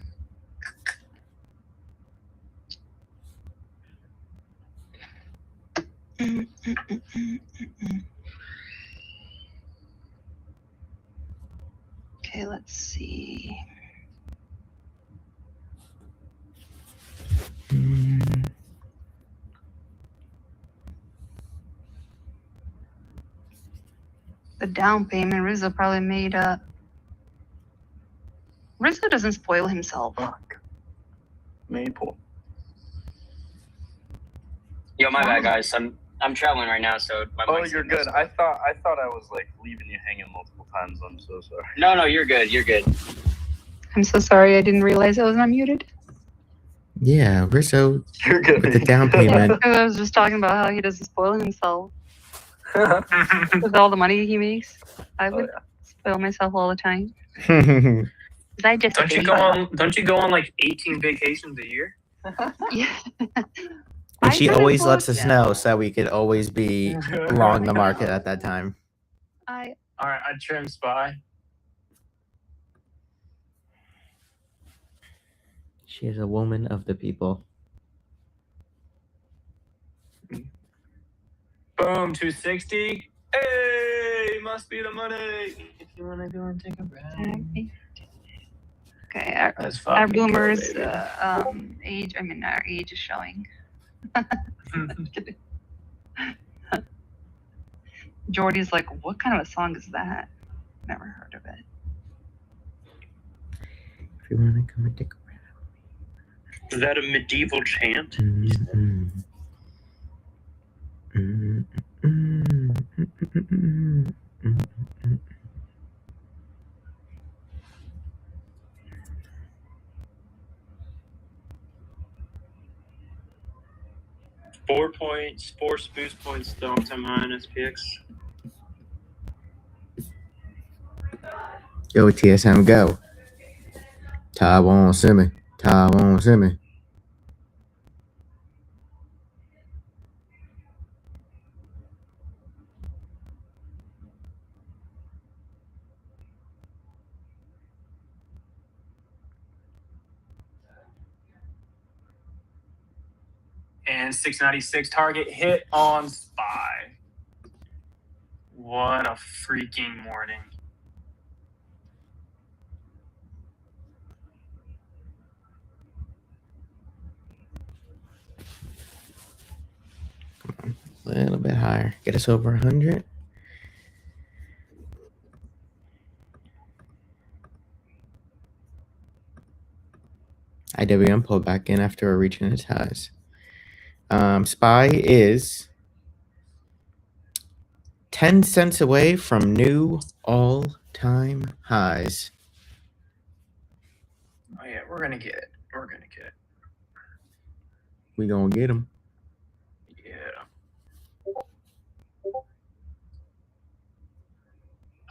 Okay, let's see. The down payment, Rizzo probably made up. Rizzo doesn't spoil himself. Maple. Yo, my bad, guys. I'm traveling right now, so my Oh, mic's you're getting good. messed I up. thought I was like leaving you hanging multiple times. I'm so sorry. No, you're good. You're good. I'm so sorry, I didn't realize I was unmuted. Yeah, Rizzo You're good. with the down payment. I was just talking about how he doesn't spoil himself with all the money he makes. I would spoil myself all the time. 'Cause I just Don't you go on like 18 vacations a year? Yeah. And she I always couldn't lets us afford know that. so that we could always be long the market at that time. All right, I trim SPY. She is a woman of the people. Boom, 260. Hey, must be the money. If you wanna go and take a ride. Okay, our Let's fucking go, boomers baby. our age is showing. Kidding. Jordy's like, what kind of a song is that? Never heard of it. If you want to come and take a Is that a medieval chant? Four spooce points to all-time high in SPX. Go TSM, go. Taiwan Simi. Taiwan Simi. And 696 target hit on SPY. What a freaking morning. A little bit higher. Get us over 100. IWM pulled back in after reaching its highs. SPY is 10 cents away from new all-time highs. Oh yeah, we're gonna get it. We're gonna get it. We gonna get them. Yeah.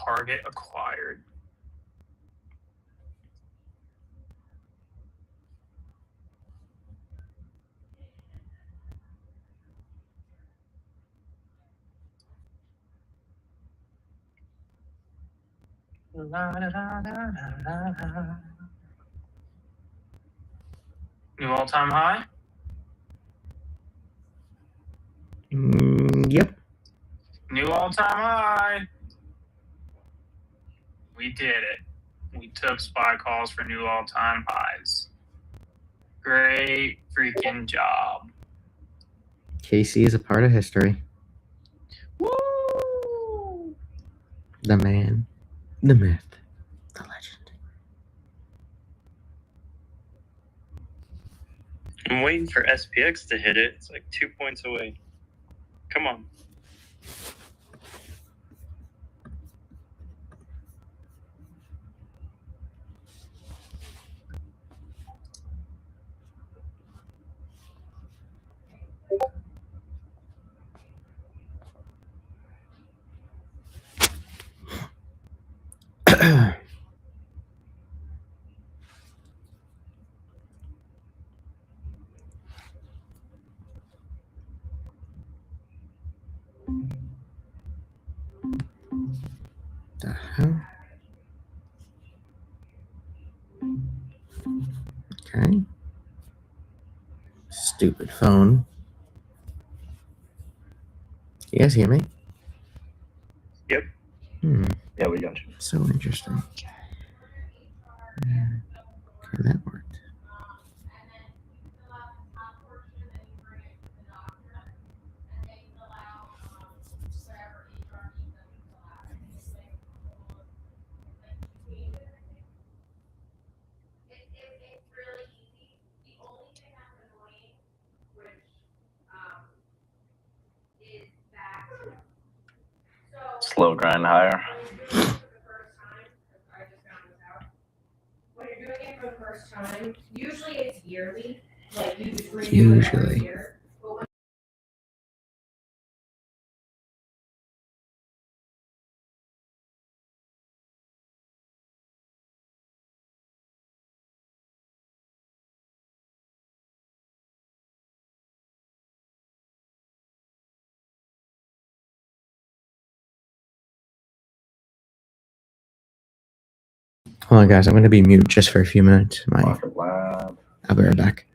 Target acquired. New all-time high? Yep. New all-time high. We did it. We took SPY calls for new all-time highs. Great freaking job. KC is a part of history. Woo! The man, the myth, the legend. I'm waiting for SPX to hit it. It's like 2 points away. Come on. The hell? Okay. Stupid phone. You guys hear me? Yep. Yeah, we got you. So interesting. Okay, that worked. Slow grind higher. Usually. Hold on, guys. I'm going to be mute just for a few minutes. Rocket Lab. I'll be right back.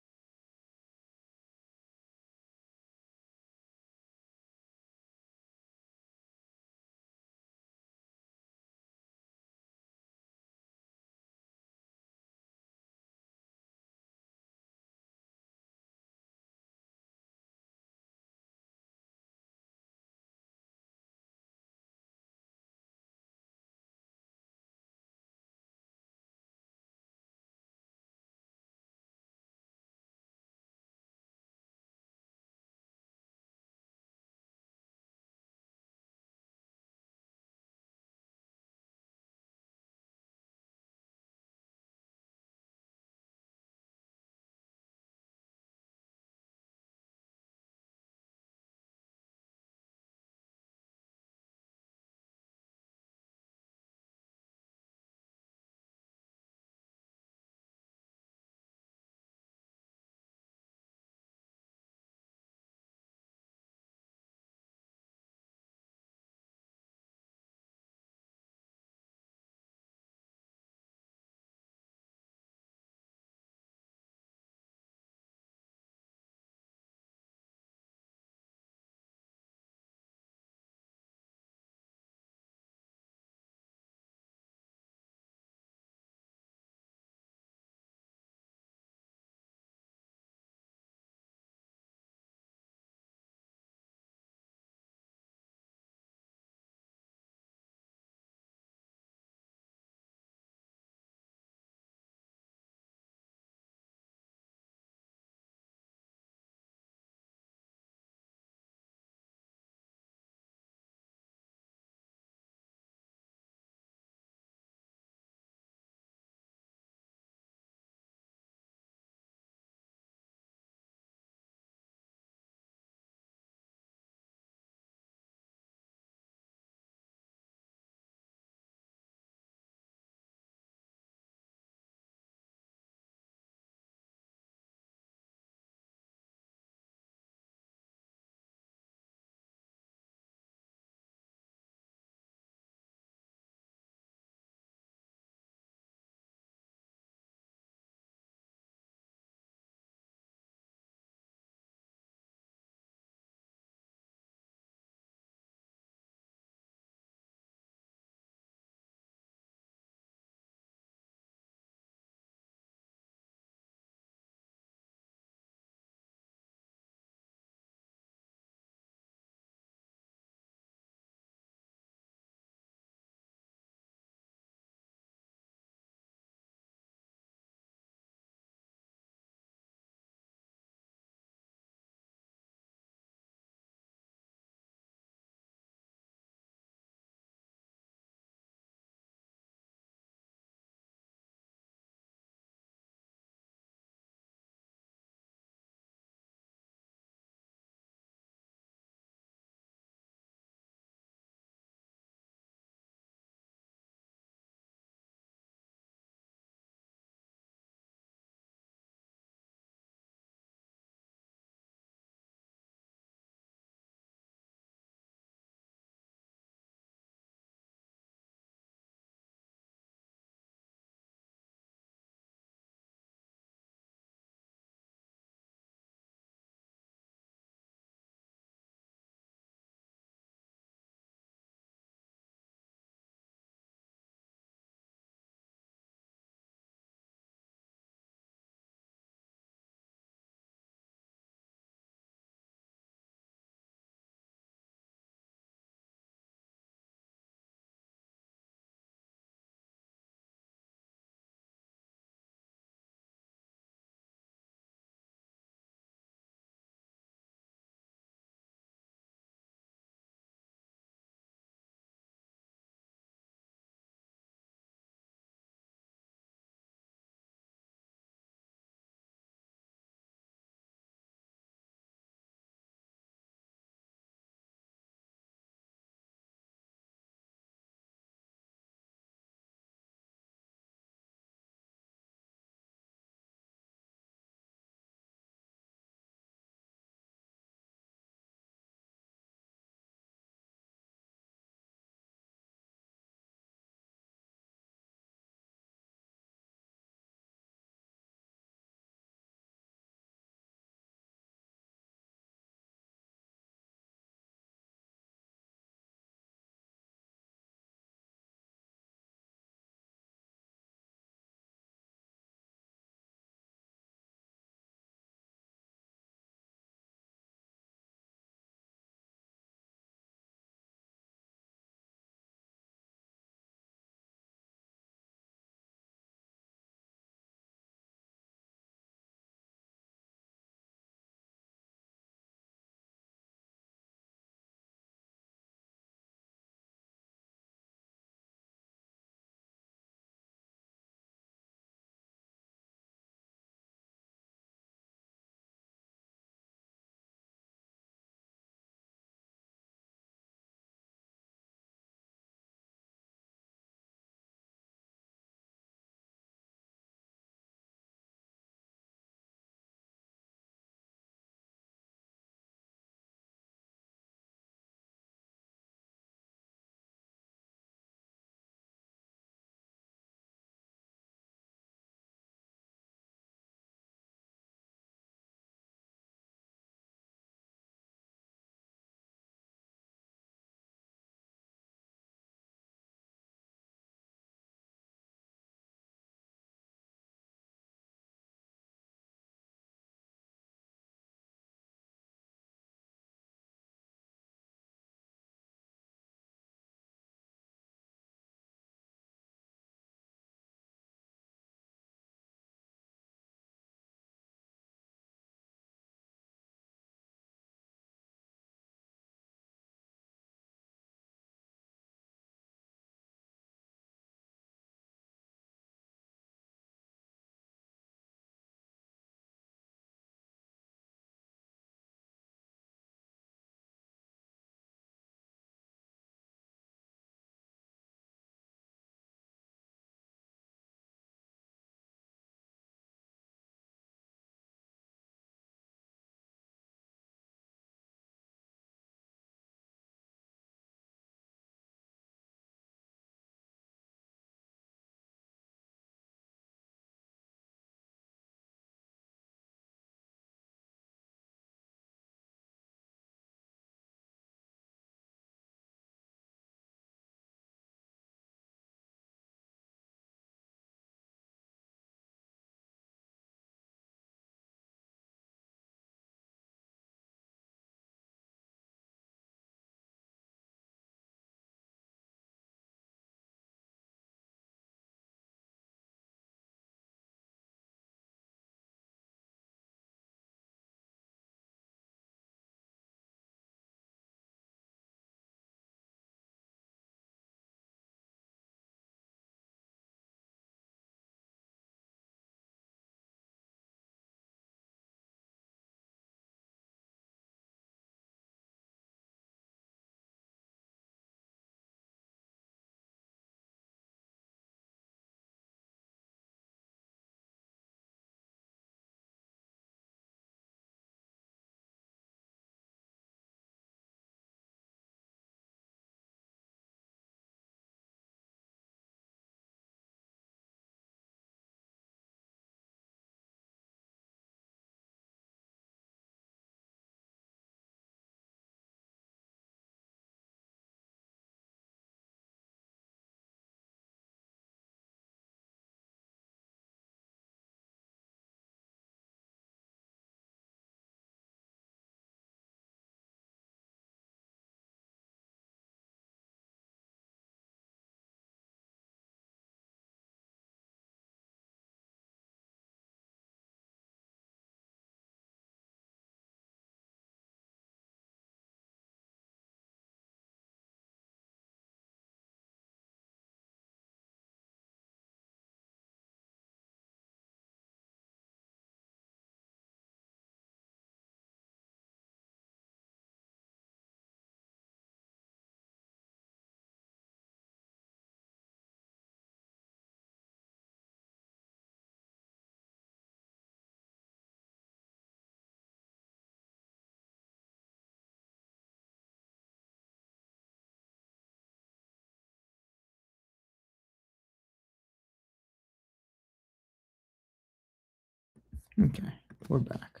Okay, we're back.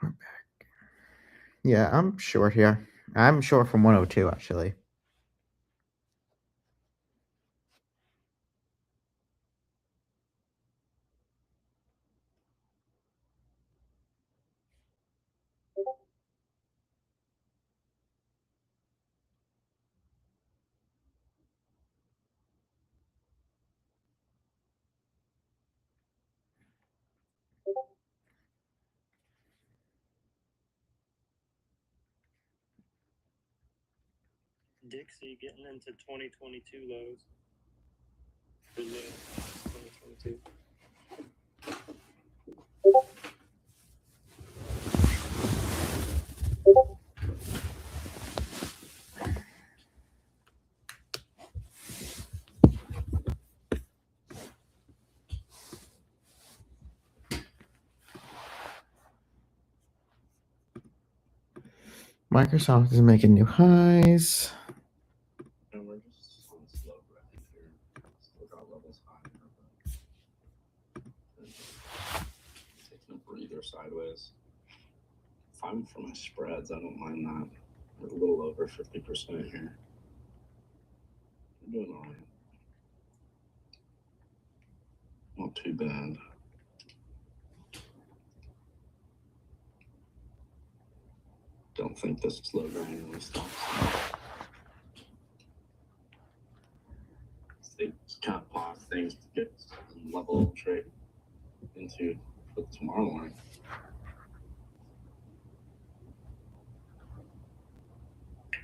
We're back. Yeah, I'm short here. I'm short from 102 actually. Dixie getting into 2022 lows. Or low 2022. Microsoft is making new highs. And we're just on a slow grind here. Still got levels high. Taking a breather sideways. Fine for my spreads. I don't mind that. We're a little over 50% here. We're doing all right. Not too bad. Don't think this slow grind really stops. They just kind of pause things to get some level of trade into for tomorrow morning.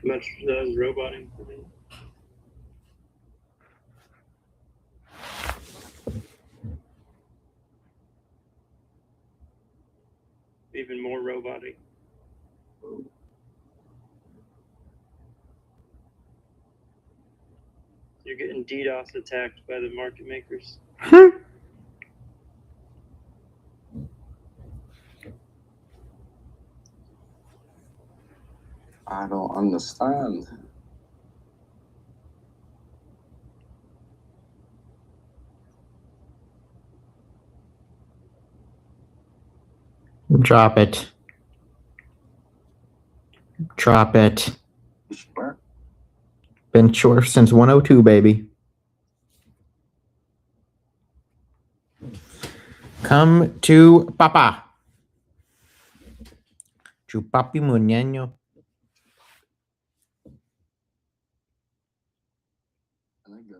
Much does roboting for me. Even more roboting. You're getting DDoS attacked by the market makers. I don't understand. Drop it. Drop it. Sure. Been short since 102, baby. Come to Papa. To Papi Muñeño. Can I go?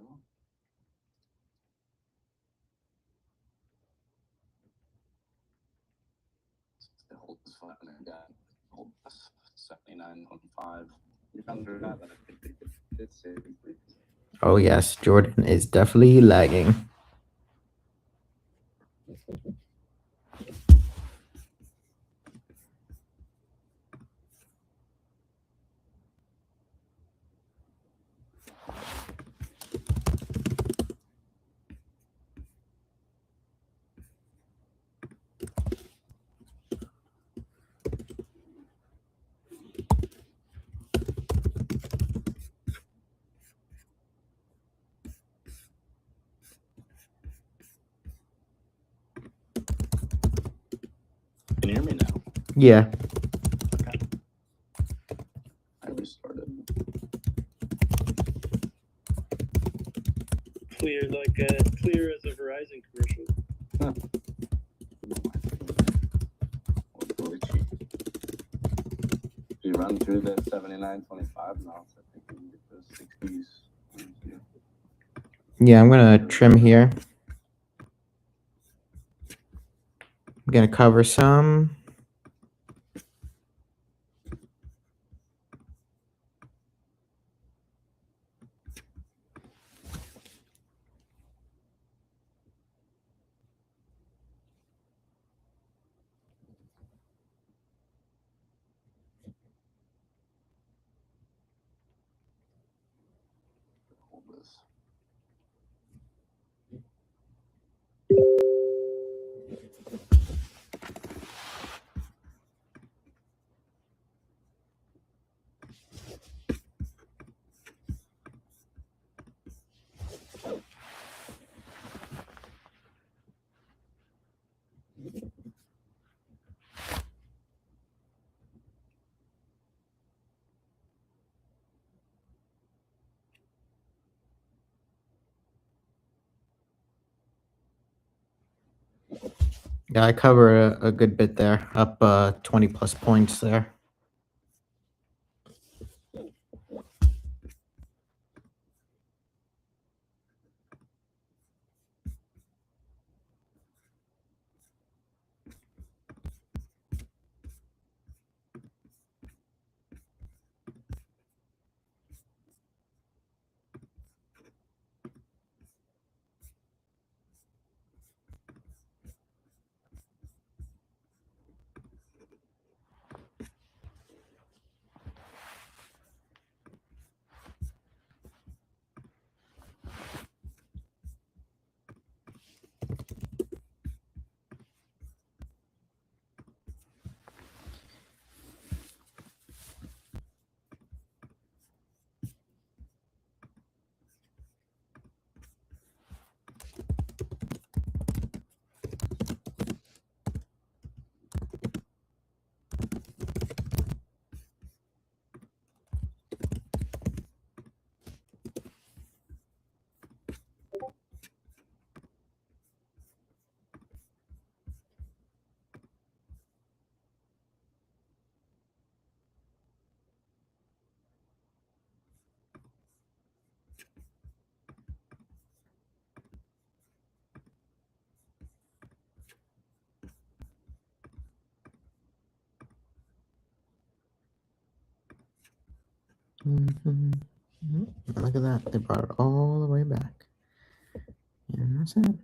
Stay hold this flat and then hold this 79.5. You're under that, then I think they could hit saving, please. Oh yes, Jordan is definitely lagging. Can you hear me now? Yeah. Okay. I restarted. Clear clear as a Verizon commercial. Huh. You run through the 79.25 now, so I think we can get those 60s. Yeah, I'm gonna trim here. I'm gonna cover some. Hold this. Yeah, I cover a good bit there, up 20 plus points there. Mhm. Look at that. They brought it all the way back. And that's it.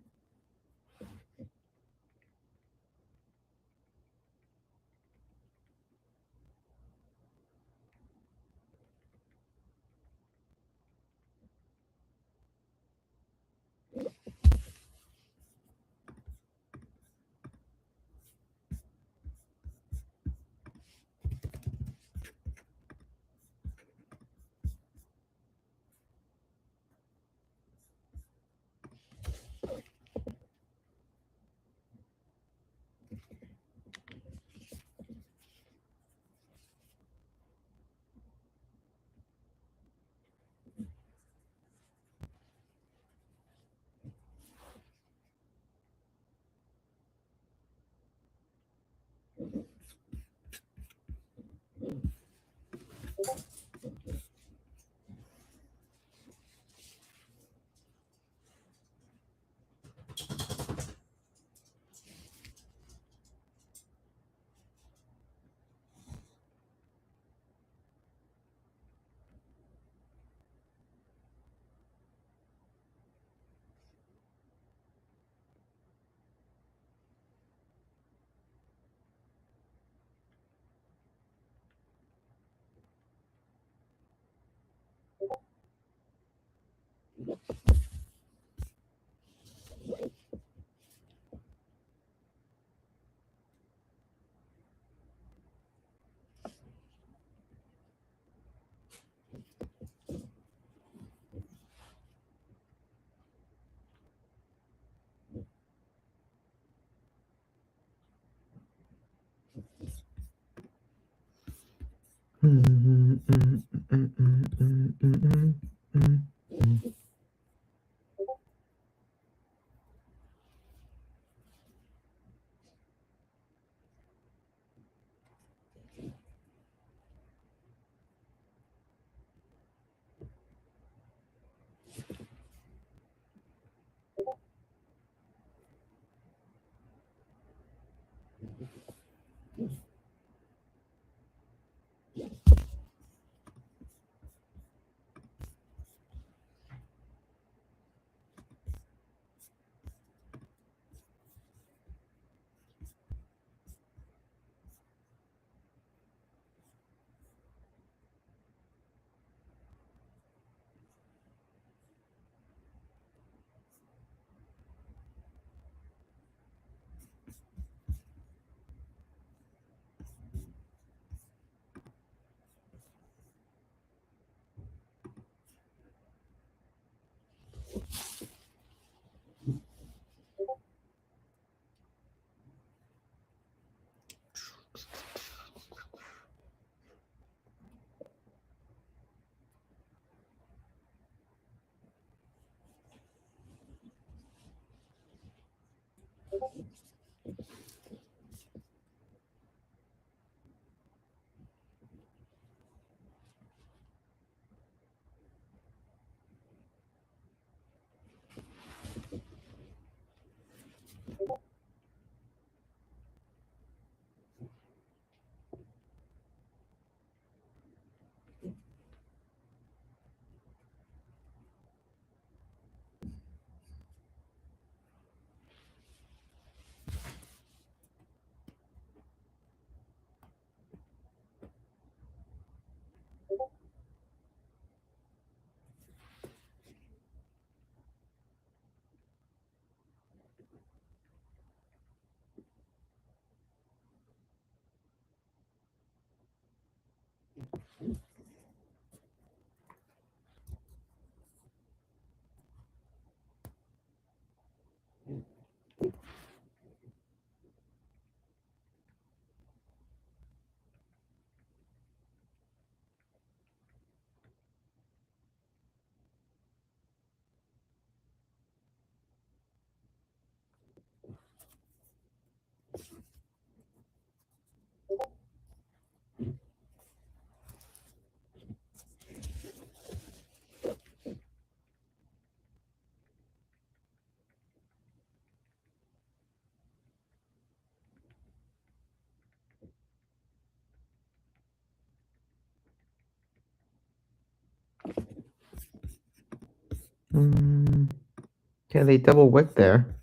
Okay, they double wick there.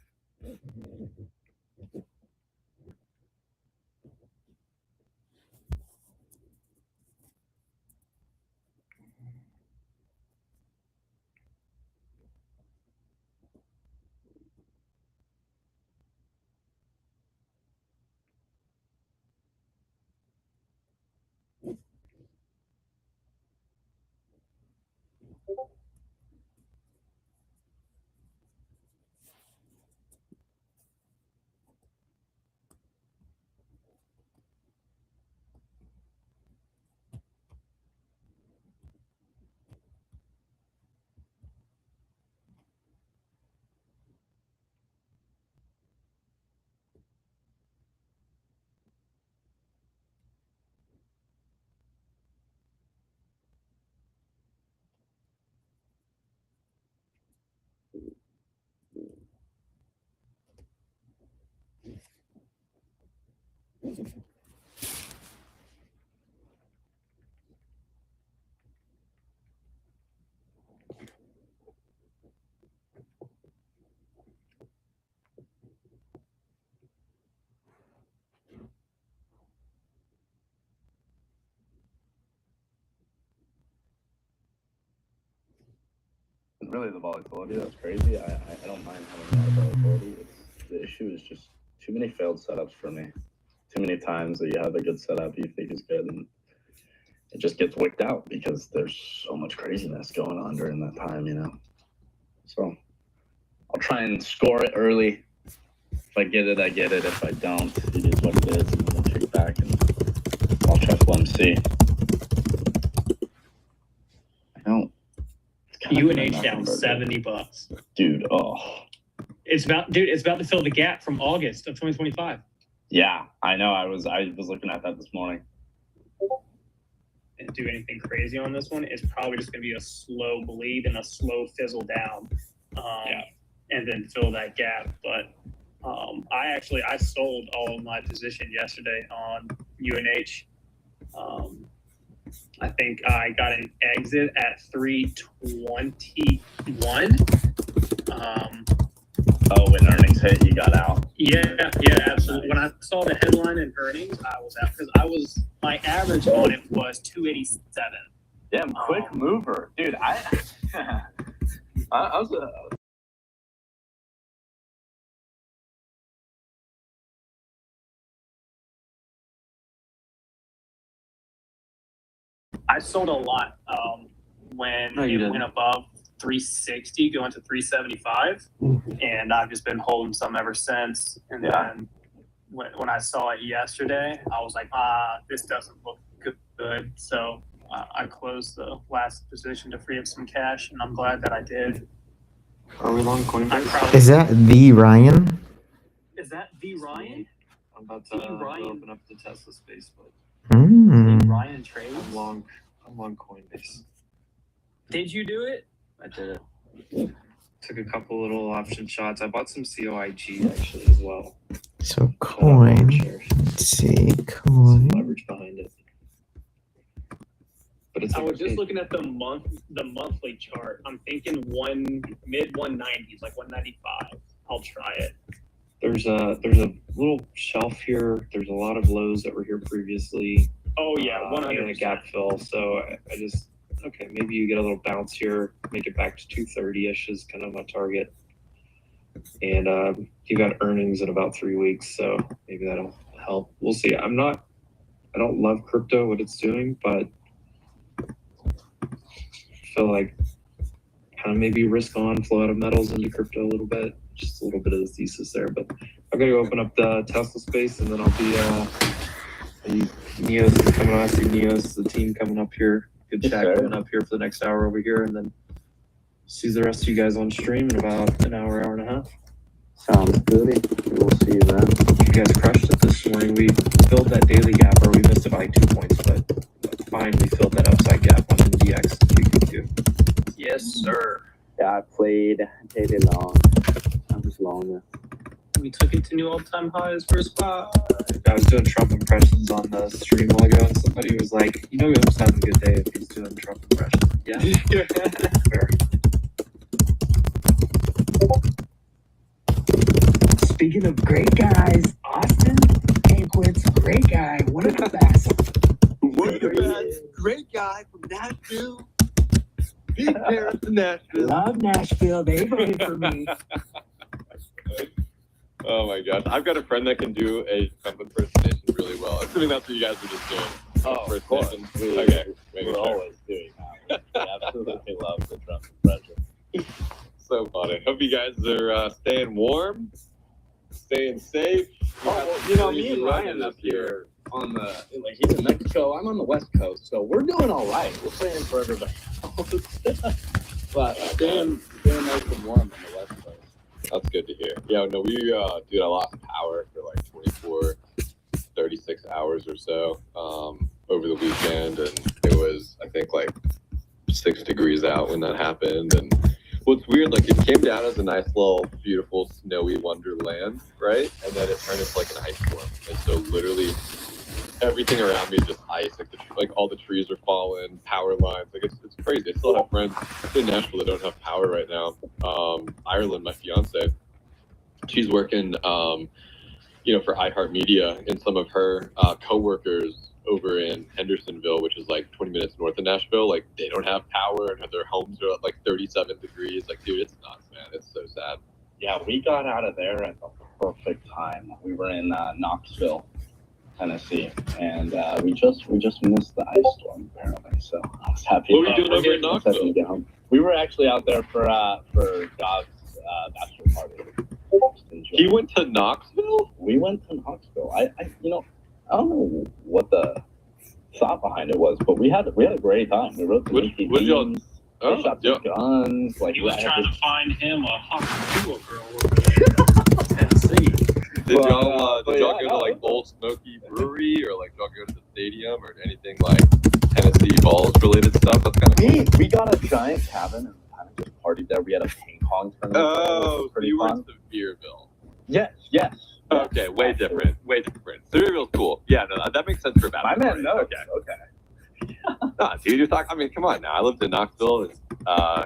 Really, the volatility, that's crazy. I don't mind having a lot of volatility. The issue is just too many failed setups for me. Too many times that you have a good setup you think is good, and it just gets wicked out because there's so much craziness going on during that time, you know? So I'll try and score it early. If I get it, I get it. If I don't, it is what it is, and then I'll kick back and I'll trust MC. I don't. UNH down $70, dude. Oh, it's about to fill the gap from August of 2025. Yeah, I know. I was looking at that this morning. Didn't do anything crazy on this one. It's probably just going to be a slow bleed and a slow fizzle down, and then fill that gap. But I sold all of my position yesterday on UNH. I think I got an exit at 321. When earnings hit, you got out. Yeah, absolutely. When I saw the headline and earnings, I was out because my average on it was 287. Damn, quick mover, dude. I was I sold a lot when it went above 360, going to 375, and I've just been holding some ever since. And then when I saw it yesterday, I was like, this doesn't look good. So I closed the last position to free up some cash, and I'm glad that I did. Are we long Coinbase? Is that the Ryan? Is that the Ryan? I'm about to open up the Tesla space, but Ryan trades? I'm long Coinbase. Did you do it? I did it. Took a couple little option shots. I bought some COIG actually as well. So coin. Let's see, coin. Some leverage behind it. But it's I was just looking at the monthly chart. I'm thinking mid 190s, like 195. I'll try it. There's a little shelf here. There's a lot of lows that were here previously. Oh yeah, 100%. And a gap fill. So I just maybe you get a little bounce here, make it back to 230-ish is kind of my target. And you got earnings in about 3 weeks, so maybe that'll help. We'll see. I don't love crypto, what it's doing, but I feel like kind of maybe risk on, flow out of metals into crypto a little bit. Just a little bit of the thesis there, but I'm gonna go open up the Tesla space, and then I'll be Neos is coming on. I see Neos, the team coming up here. Good chat coming up here for the next hour over here, and then see the rest of you guys on stream in about an hour and a half. Sounds good. We'll see you then. You guys crushed it this morning. We filled that daily gap, or we missed it by 2 points, but finally filled that upside gap on MDX and QQQ. Yes, sir. Yeah, I played daily long. I was longer. We took it to new all-time highs for a spot. I was doing Trump impressions on the stream a while ago, and somebody was like, he almost having a good day if he's doing Trump impressions. Yeah. Speaking of great guys, Austin Anquit's great guy, one of the best. Great guy from Nashville. Big parents in Nashville. Love Nashville. They voted for me. Oh my gosh. I've got a friend that can do a Trump impersonation really well. Assuming that's what you guys were just doing. Oh, of course. Okay. We're always doing that. We absolutely love the Trump impression. So funny. Hope you guys are staying warm, staying safe. Me and Ryan up here on the, like, he's in Mexico, I'm on the West Coast, so we're doing all right. We're praying for everybody else. But staying nice and warm on the West Coast. That's good to hear. Yeah, no, dude, I lost power for like 24, 36 hours or so over the weekend, and it was, I think, like 6 degrees out when that happened. And what's weird, like, it came down as a nice little, beautiful, snowy wonderland, right? And then it turned into like an ice storm. And so literally everything around me is just ice. Like all the trees are falling, power lines. Like it's crazy. I still have friends in Nashville that don't have power right now. Ireland, my fiance, she's working, for iHeartMedia, and some of her coworkers over in Hendersonville, which is like 20 minutes north of Nashville, like they don't have power and their homes are at like 37 degrees. Like, dude, it's nuts, man. It's so sad. Yeah, we got out of there at the perfect time. We were in Knoxville, Tennessee, and we just missed the ice storm apparently. So I was happy. What were you doing over in Knoxville? We were actually out there for God's bachelor party. He went to Knoxville? We went to Knoxville. I don't know what the thought behind it was, but we had a great time. We rode some ATVs, shot some guns. Like, he was trying to find him a hot girl over there in Tennessee. Did y'all go to like Old Smoky Brewery, or like y'all go to the stadium, or anything like Tennessee Balls related stuff? That's kind of cool. We got a giant cabin and kind of just partied there. We had a ping pong tournament. Oh, so you were in Sevierville. Yes. Okay, way different. Sevierville's cool. Yeah, no, that makes sense for Baptist. My man knows. Okay. No, dude, you're talking. I mean, come on now. I lived in Knoxville for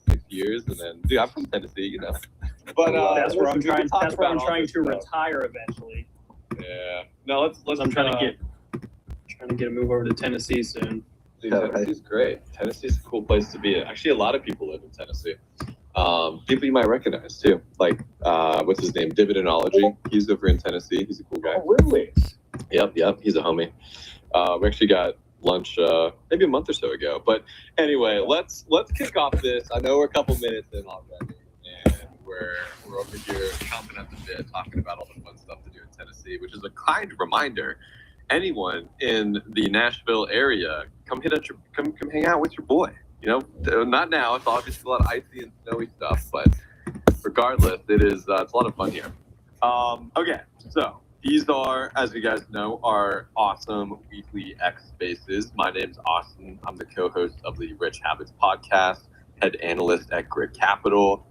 6 years, and then, dude, I'm from Tennessee, But that's where I'm trying to retire eventually. Yeah. No, let's. I'm trying to get a move over to Tennessee soon. Dude, Tennessee's great. Tennessee's a cool place to be. Actually, a lot of people live in Tennessee. People you might recognize too, like what's his name, Dividonology. He's over in Tennessee. He's a cool guy. Oh, really? Yep. He's a homie. We actually got lunch maybe a month or so ago. But anyway, let's kick off this. I know we're a couple minutes in already, and we're over here chomping at the bit, talking about all the fun stuff to do in Tennessee, which is a kind reminder. Anyone in the Nashville area, come hang out with your boy. Not now. It's obviously a lot of icy and snowy stuff, but regardless, it's a lot of fun here. Okay, so these are, as you guys know, our awesome weekly X Spaces. My name's Austin. I'm the co-host of the Rich Habits podcast, head analyst at Grit Capital,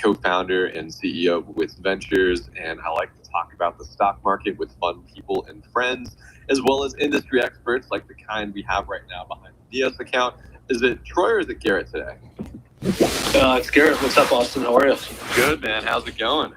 co-founder and CEO of Wits Ventures, and I like to talk about the stock market with fun people and friends, as well as industry experts like the kind we have right now behind the Dios account. Is it Troy or is it Garrett today? It's Garrett. What's up, Austin? How are you? Good, man. How's it going?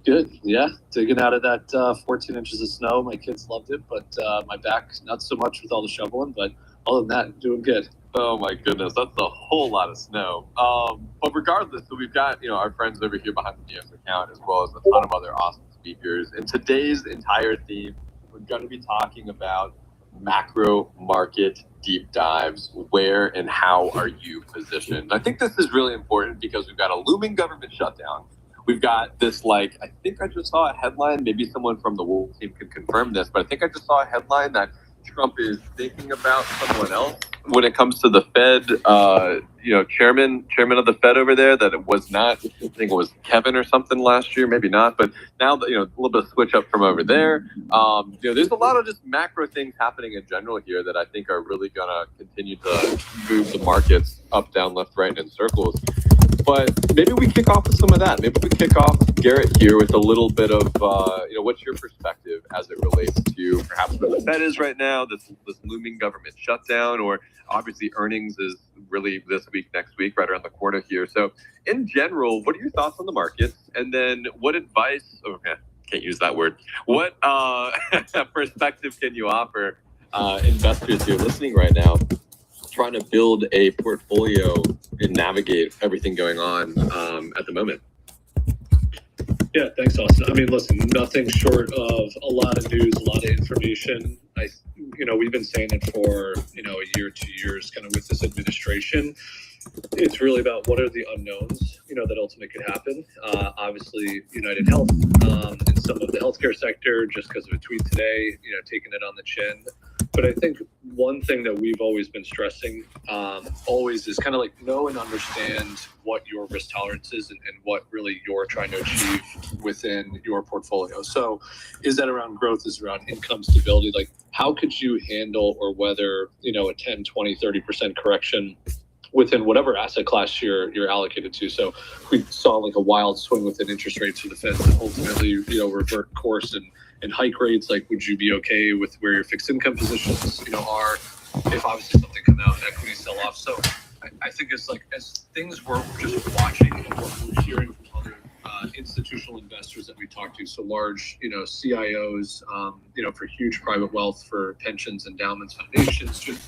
Good. Yeah. Digging out of that 14 inches of snow. My kids loved it, but my back, not so much with all the shoveling, but other than that, doing good. Oh my goodness. That's a whole lot of snow. But regardless, so we've got, our friends over here behind the Dios account, as well as a ton of other awesome speakers. And today's entire theme, we're going to be talking about macro market deep dives. Where and how are you positioned? I think this is really important because we've got a looming government shutdown. We've got this, I think I just saw a headline, maybe someone from the Wolf team could confirm this, but I think I just saw a headline that Trump is thinking about someone else when it comes to the Fed, chairman of the Fed over there, that it was not, I think it was Kevin or something last year, maybe not, but now that, a little bit of switch up from over there. There's a lot of just macro things happening in general here that I think are really going to continue to move the markets up, down, left, right, and in circles. But maybe we kick off with some of that. Maybe we kick off, Garrett, here with a little bit of, what's your perspective as it relates to perhaps where the Fed is right now, this looming government shutdown, or obviously earnings is really this week, next week, right around the corner here. So in general, what are your thoughts on the markets? And then what advice, can't use that word. What perspective can you offer investors who are listening right now, trying to build a portfolio and navigate everything going on at the moment? Yeah, thanks, Austin. I mean, listen, nothing short of a lot of news, a lot of information. We've been saying it for, a year, 2 years, kind of with this administration. It's really about what are the unknowns, that ultimately could happen. Obviously, United Health and some of the healthcare sector, just because of a tweet today, taking it on the chin. But I think one thing that we've always been stressing always is kind of like know and understand what your risk tolerance is and what really you're trying to achieve within your portfolio. So is that around growth, is around income stability? Like how could you handle or weather, a 10, 20, 30% correction within whatever asset class you're allocated to? So we saw like a wild swing within interest rates for the Fed to ultimately, revert course and hike rates. Like, would you be okay with where your fixed income positions, are if obviously something come out, equity sell off? So I think it's like as things we're just watching and what we're hearing from other institutional investors that we talk to, so large, CIOs, for huge private wealth, for pensions, endowments, foundations, just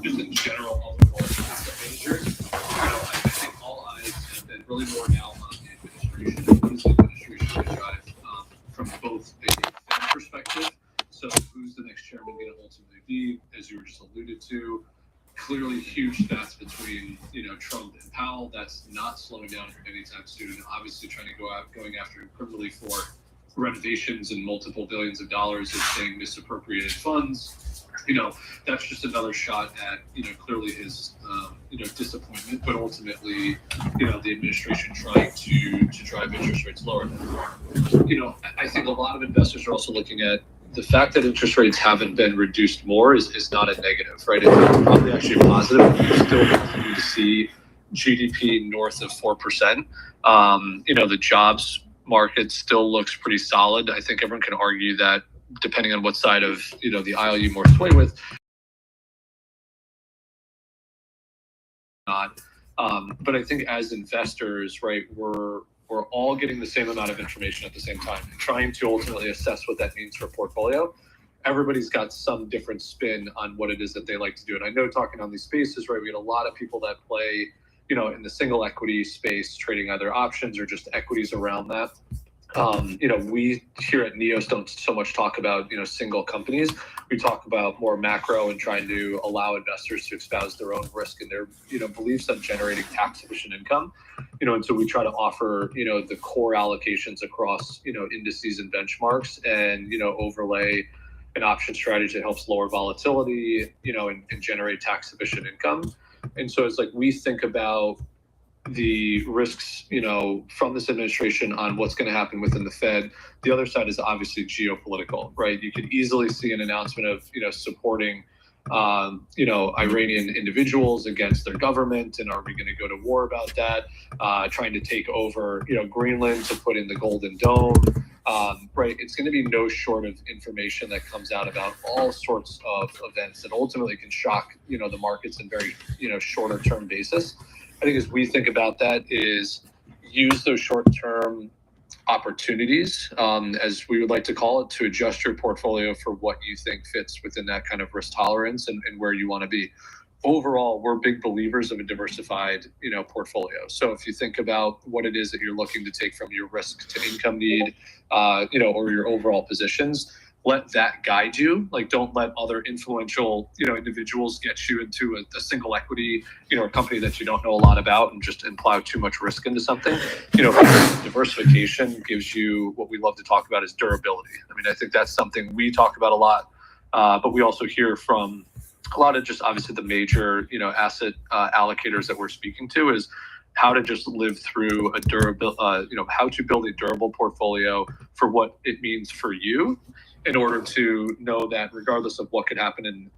in general, all the asset managers. I think all eyes have been really more now on the administration. Who's the administration going to drive from both a Fed perspective? So who's the next chairman going to ultimately be? As you were just alluded to, clearly huge stats between Trump and Powell. That's not slowing down anytime soon. And obviously trying to going after him criminally for renovations and multiple billions of dollars of saying misappropriated funds. That's just another shot at clearly his disappointment, but ultimately the administration trying to drive interest rates lower. I think a lot of investors are also looking at the fact that interest rates haven't been reduced more is not a negative, right? It's probably actually a positive. You still continue to see GDP north of 4%. The jobs market still looks pretty solid. I think everyone can argue that depending on what side of the aisle you more sway with. But I think as investors, right, we're all getting the same amount of information at the same time and trying to ultimately assess what that means for a portfolio. Everybody's got some different spin on what it is that they like to do. And I know talking on these spaces, right, we get a lot of people that play, in the single equity space, trading either options or just equities around that. We here at Neos don't so much talk about, single companies. We talk about more macro and trying to allow investors to espouse their own risk and their, beliefs on generating tax efficient income. And so we try to offer, the core allocations across, indices and benchmarks and, overlay an option strategy that helps lower volatility, and generate tax efficient income. And so it's like we think about the risks, from this administration on what's going to happen within the Fed. The other side is obviously geopolitical, right? You could easily see an announcement of, supporting, Iranian individuals against their government. And are we going to go to war about that? Trying to take over, Greenland to put in the Golden Dome, right? It's going to be no short of information that comes out about all sorts of events that ultimately can shock, the markets in very, shorter term basis. I think as we think about that is use those short-term opportunities, as we would like to call it, to adjust your portfolio for what you think fits within that kind of risk tolerance and where you want to be. Overall, we're big believers of a diversified, portfolio. So if you think about what it is that you're looking to take from your risk to income need, or your overall positions, let that guide you. Like, don't let other influential, individuals get you into a single equity, a company that you don't know a lot about and just imply too much risk into something. Diversification gives you what we love to talk about is durability. I mean, I think that's something we talk about a lot, but we also hear from a lot of just obviously the major, asset allocators that we're speaking to is how to just live through a durable, how to build a durable portfolio for what it means for you in order to know that regardless of what could happen in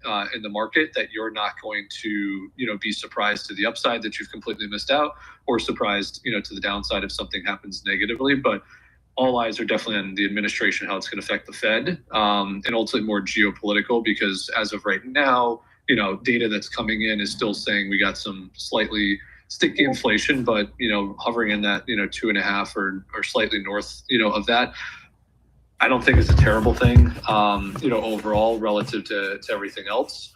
the market, that you're not going to, be surprised to the upside that you've completely missed out, or surprised, to the downside if something happens negatively. But all eyes are definitely on the administration, how it's going to affect the Fed, and ultimately more geopolitical, because as of right now, data that's coming in is still saying we got some slightly sticky inflation, but, hovering in that, 2.5 or slightly north, of that. I don't think it's a terrible thing, overall relative to everything else.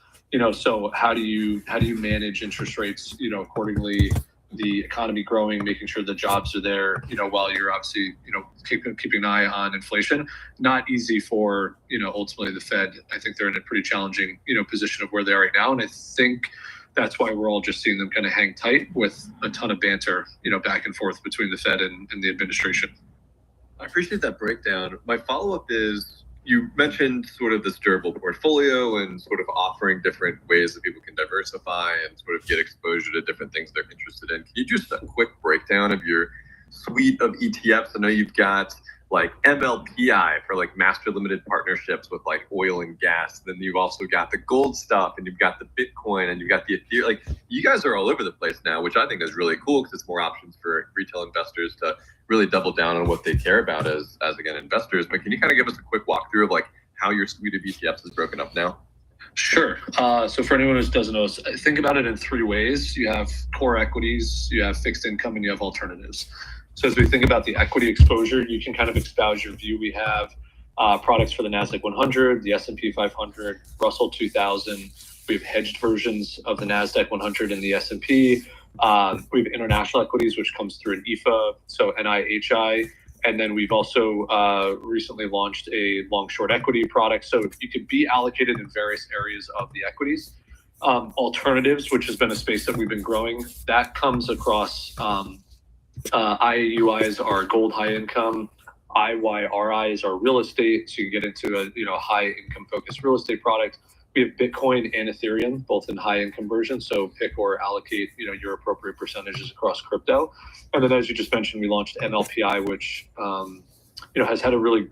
So how do you manage interest rates, accordingly, the economy growing, making sure the jobs are there, while you're obviously, keeping an eye on inflation. Not easy for, ultimately the Fed. I think they're in a pretty challenging, position of where they are right now. And I think that's why we're all just seeing them kind of hang tight with a ton of banter, back and forth between the Fed and the administration. I appreciate that breakdown. My follow-up is, you mentioned sort of this durable portfolio and sort of offering different ways that people can diversify and sort of get exposure to different things they're interested in. Can you just a quick breakdown of your suite of ETFs? I know you've got like MLPI for like master limited partnerships with like oil and gas. Then you've also got the gold stuff, and you've got the Bitcoin, and you've got the Ethereum. Like, you guys are all over the place now, which I think is really cool, because it's more options for retail investors to really double down on what they care about as again, investors. But can you kind of give us a quick walkthrough of like how your suite of ETFs is broken up now? Sure. So for anyone who doesn't know, think about it in three ways. You have core equities, you have fixed income, and you have alternatives. So as we think about the equity exposure, you can kind of espouse your view. We have products for the NASDAQ 100, the S&P 500, Russell 2000. We have hedged versions of the NASDAQ 100 and the S&P. We have international equities, which comes through an EFA, so NIHI. And then we've also recently launched a long-short equity product. So you could be allocated in various areas of the equities. Alternatives, which has been a space that we've been growing, that comes across IUIs are gold high income, IYRI is our real estate. So you get into a high income focused real estate product. We have Bitcoin and Ethereum, both in high income versions. So pick or allocate, your appropriate percentages across crypto. And then, as you just mentioned, we launched MLPI, which, has had a really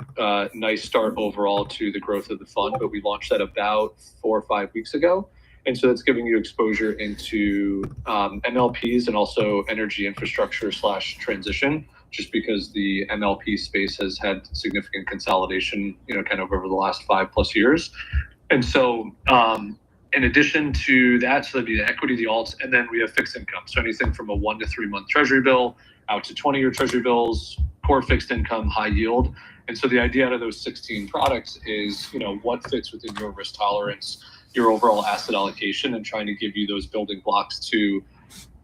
nice start overall to the growth of the fund. But we launched that about 4 or 5 weeks ago. And so that's giving you exposure into MLPs and also energy infrastructure / transition, just because the MLP space has had significant consolidation, kind of over the last 5+ years. And so in addition to that, so that'd be the equity, the alts, and then we have fixed income. So anything from a 1 to 3 month treasury bill out to 20-year treasury bills, core fixed income, high yield. And so the idea out of those 16 products is, what fits within your risk tolerance, your overall asset allocation, and trying to give you those building blocks to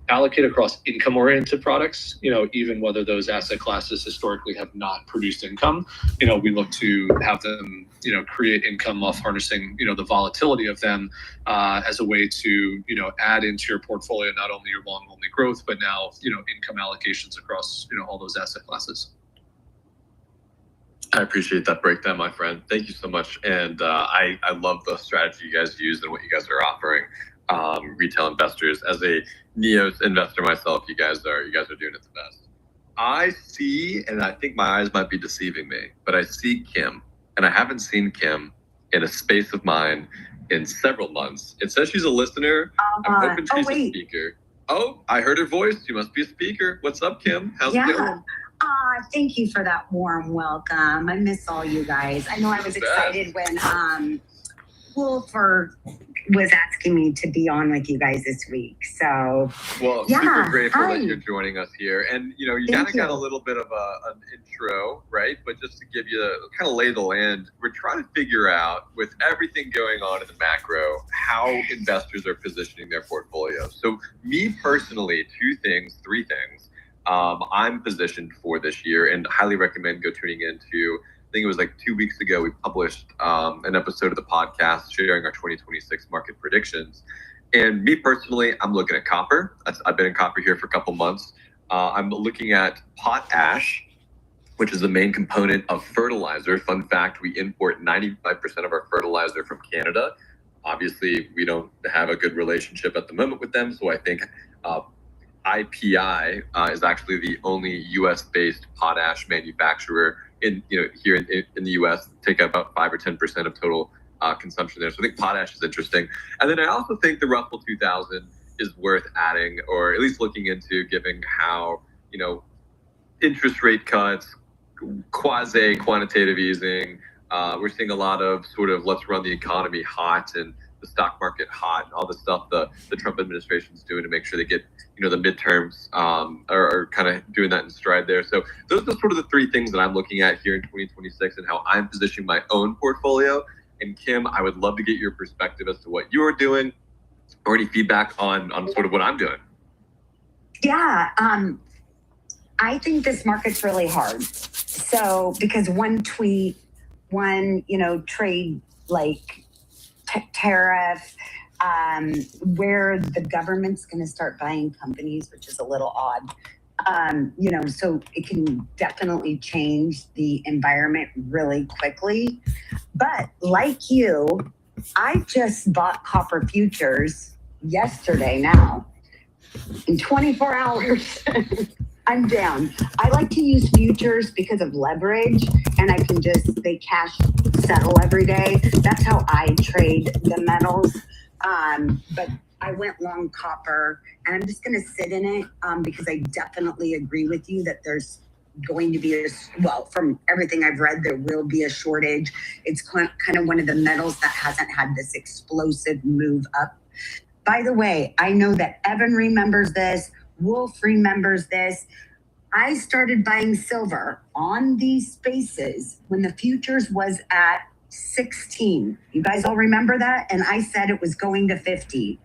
allocate across income-oriented products, even whether those asset classes historically have not produced income. We look to have them, create income off harnessing, the volatility of them as a way to, add into your portfolio, not only your long-only growth, but now, income allocations across, all those asset classes. I appreciate that breakdown, my friend. Thank you so much. And I love the strategy you guys use and what you guys are offering retail investors. As a NEOS investor myself, you guys are doing it the best. I see, and I think my eyes might be deceiving me, but I see Kim, and I haven't seen Kim in a space of mine in several months. It says she's a listener. I'm hoping she's a speaker. Oh, I heard her voice. She must be a speaker. What's up, Kim? How's it going? Thank you for that warm welcome. I miss all you guys. I know I was excited when Wolfer was asking me to be on with you guys this week. So, well, super grateful that you're joining us here. And, you kind of got a little bit of an intro, right? But just to give you kind of lay the land, we're trying to figure out, with everything going on in the macro, how investors are positioning their portfolios. So me personally, 3 things. I'm positioned for this year, and highly recommend go tuning into, I think it was like 2 weeks ago, we published an episode of the podcast sharing our 2026 market predictions. And me personally, I'm looking at copper. I've been in copper here for a couple months. I'm looking at potash, which is the main component of fertilizer. Fun fact, we import 95% of our fertilizer from Canada. Obviously, we don't have a good relationship at the moment with them, so I think IPI is actually the only US-based potash manufacturer in here in the U.S. take up about 5 or 10% of total consumption there. So I think potash is interesting. And then I also think the Russell 2000 is worth adding, or at least looking into, given how, interest rate cuts, quasi-quantitative easing, we're seeing a lot of sort of let's run the economy hot and the stock market hot and all the stuff the Trump administration is doing to make sure they get, the midterms are kind of doing that in stride there. So those are sort of the three things that I'm looking at here in 2026 and how I'm positioning my own portfolio. And Kim, I would love to get your perspective as to what you're doing or any feedback on sort of what I'm doing. Yeah, I think this market's really hard. So because one tweet, one, trade like tariff, where the government's going to start buying companies, which is a little odd. So it can definitely change the environment really quickly. But like you, I just bought copper futures yesterday now. In 24 hours, I'm down. I like to use futures because of leverage, and they cash settle every day. That's how I trade the metals. But I went long copper, and I'm just going to sit in it because I definitely agree with you that there's going to be from everything I've read, there will be a shortage. It's kind of one of the metals that hasn't had this explosive move up. By the way, I know that Evan remembers this, Wolf remembers this. I started buying silver on these spaces when the futures was at 16. You guys all remember that? And I said it was going to 50.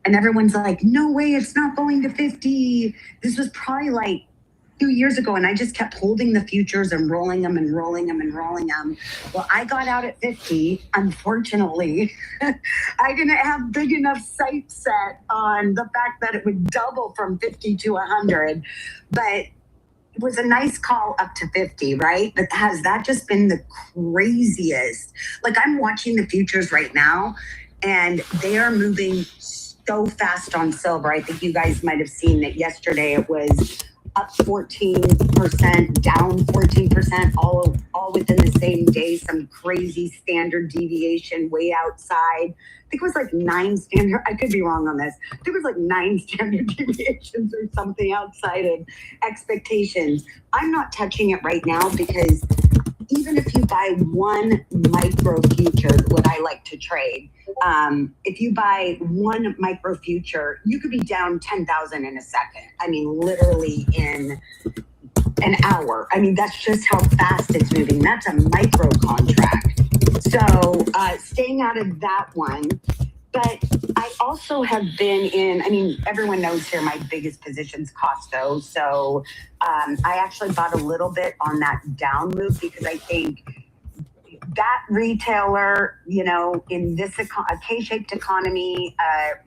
And everyone's like, no way, it's not going to 50. This was probably like 2 years ago, and I just kept holding the futures and rolling them and rolling them and rolling them. Well, I got out at 50. Unfortunately, I didn't have big enough sight set on the fact that it would double from 50 to 100. But it was a nice call up to 50, right? But has that just been the craziest? Like, I'm watching the futures right now, and they are moving so fast on silver. I think you guys might have seen that yesterday. It was up 14%, down 14%, all within the same day. Some crazy standard deviation way outside. I think it was like 9 standard. I could be wrong on this. I think it was like 9 standard deviations or something outside of expectations. I'm not touching it right now because even if you buy one micro future, what I like to trade, if you buy one micro future, you could be down 10,000 in a second. I mean, literally in an hour. I mean, that's just how fast it's moving. That's a micro contract. So staying out of that one. But I also have been in, everyone knows here my biggest position's Costco. So I actually bought a little bit on that down move because I think that retailer, in this a K-shaped economy,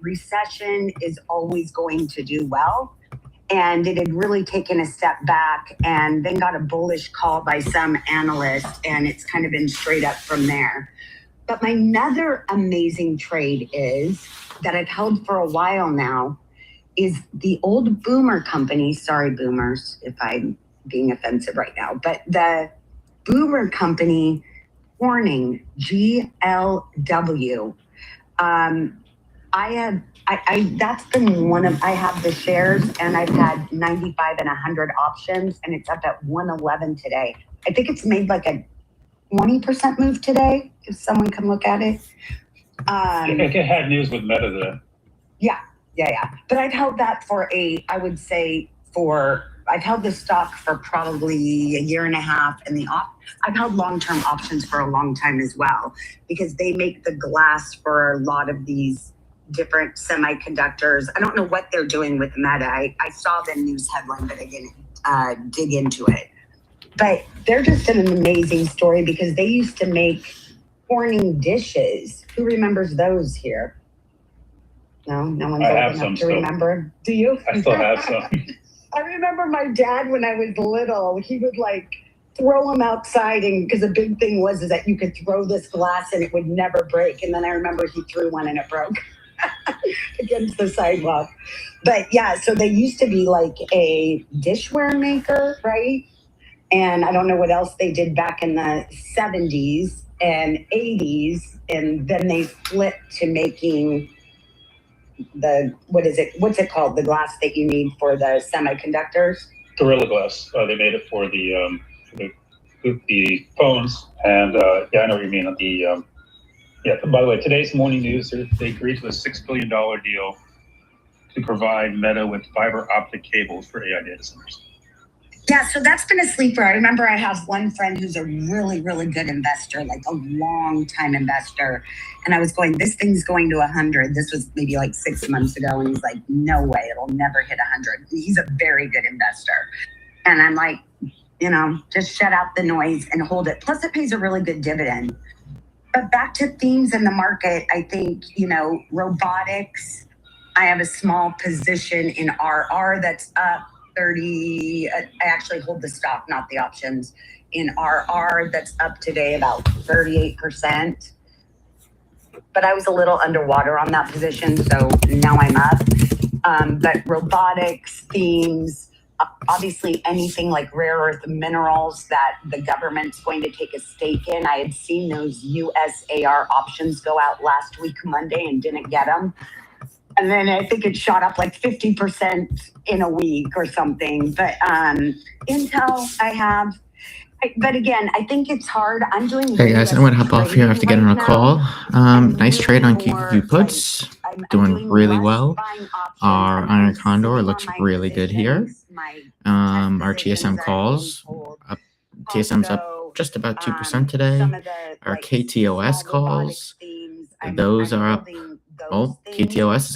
recession is always going to do well. And it had really taken a step back and then got a bullish call by some analysts, and it's kind of been straight up from there. But my another amazing trade is that I've held for a while now is the old Boomer company. Sorry, Boomers, if I'm being offensive right now, but the Boomer company, Corning, GLW. That's been I have the shares, and I've had 95 and 100 options, and it's up at 111 today. I think it's made like a 20% move today, if someone can look at it. It had news with Meta today. Yeah. But I've held that I've held this stock for probably a year and a half, and I've held long-term options for a long time as well, because they make the glass for a lot of these different semiconductors. I don't know what they're doing with Meta. I saw the news headline, but I didn't dig into it. But they're just an amazing story because they used to make Corning dishes. Who remembers those here? No one's old enough to remember. Do you? I still have some. I remember my dad when I was little, he would throw them outside, and because the big thing was that you could throw this glass and it would never break. And then I remember he threw one and it broke against the sidewalk. But yeah, so they used to be like a dishware maker, right? And I don't know what else they did back in the 70s and 80s. And then they flipped to making what's it called? The glass that you need for the semiconductors? Gorilla Glass. They made it for the phones. And yeah, I know what you mean. By the way, today's morning news, they agreed to a $6 billion deal to provide Meta with fiber optic cables for AI data centers. Yeah, so that's been a sleeper. I remember I have one friend who's a really, really good investor, like a long time investor. And I was going, this thing's going to 100. This was maybe like 6 months ago. And he's like, no way, it'll never hit 100. He's a very good investor. And I'm like, just shut out the noise and hold it. Plus it pays a really good dividend. But back to themes in the market, I think, robotics. I have a small position in RR that's up 30. I actually hold the stock, not the options. In RR, that's up today about 38%. But I was a little underwater on that position, so now I'm up. But robotics, themes, obviously anything like rare earth minerals that the government's going to take a stake in. I had seen those USAR options go out last week, Monday, and didn't get them. And then I think it shot up like 50% in a week or something. But Intel, I have. But again, I think it's hard. I'm doing. Hey guys, I'm gonna hop off here. I have to get on a call. Nice trade on QQQ puts. Doing really well. Our Iron Condor looks really good here. Our TSM calls, TSM's up just about 2% today. Our KTOS calls, those are up. Oh, KTOS is up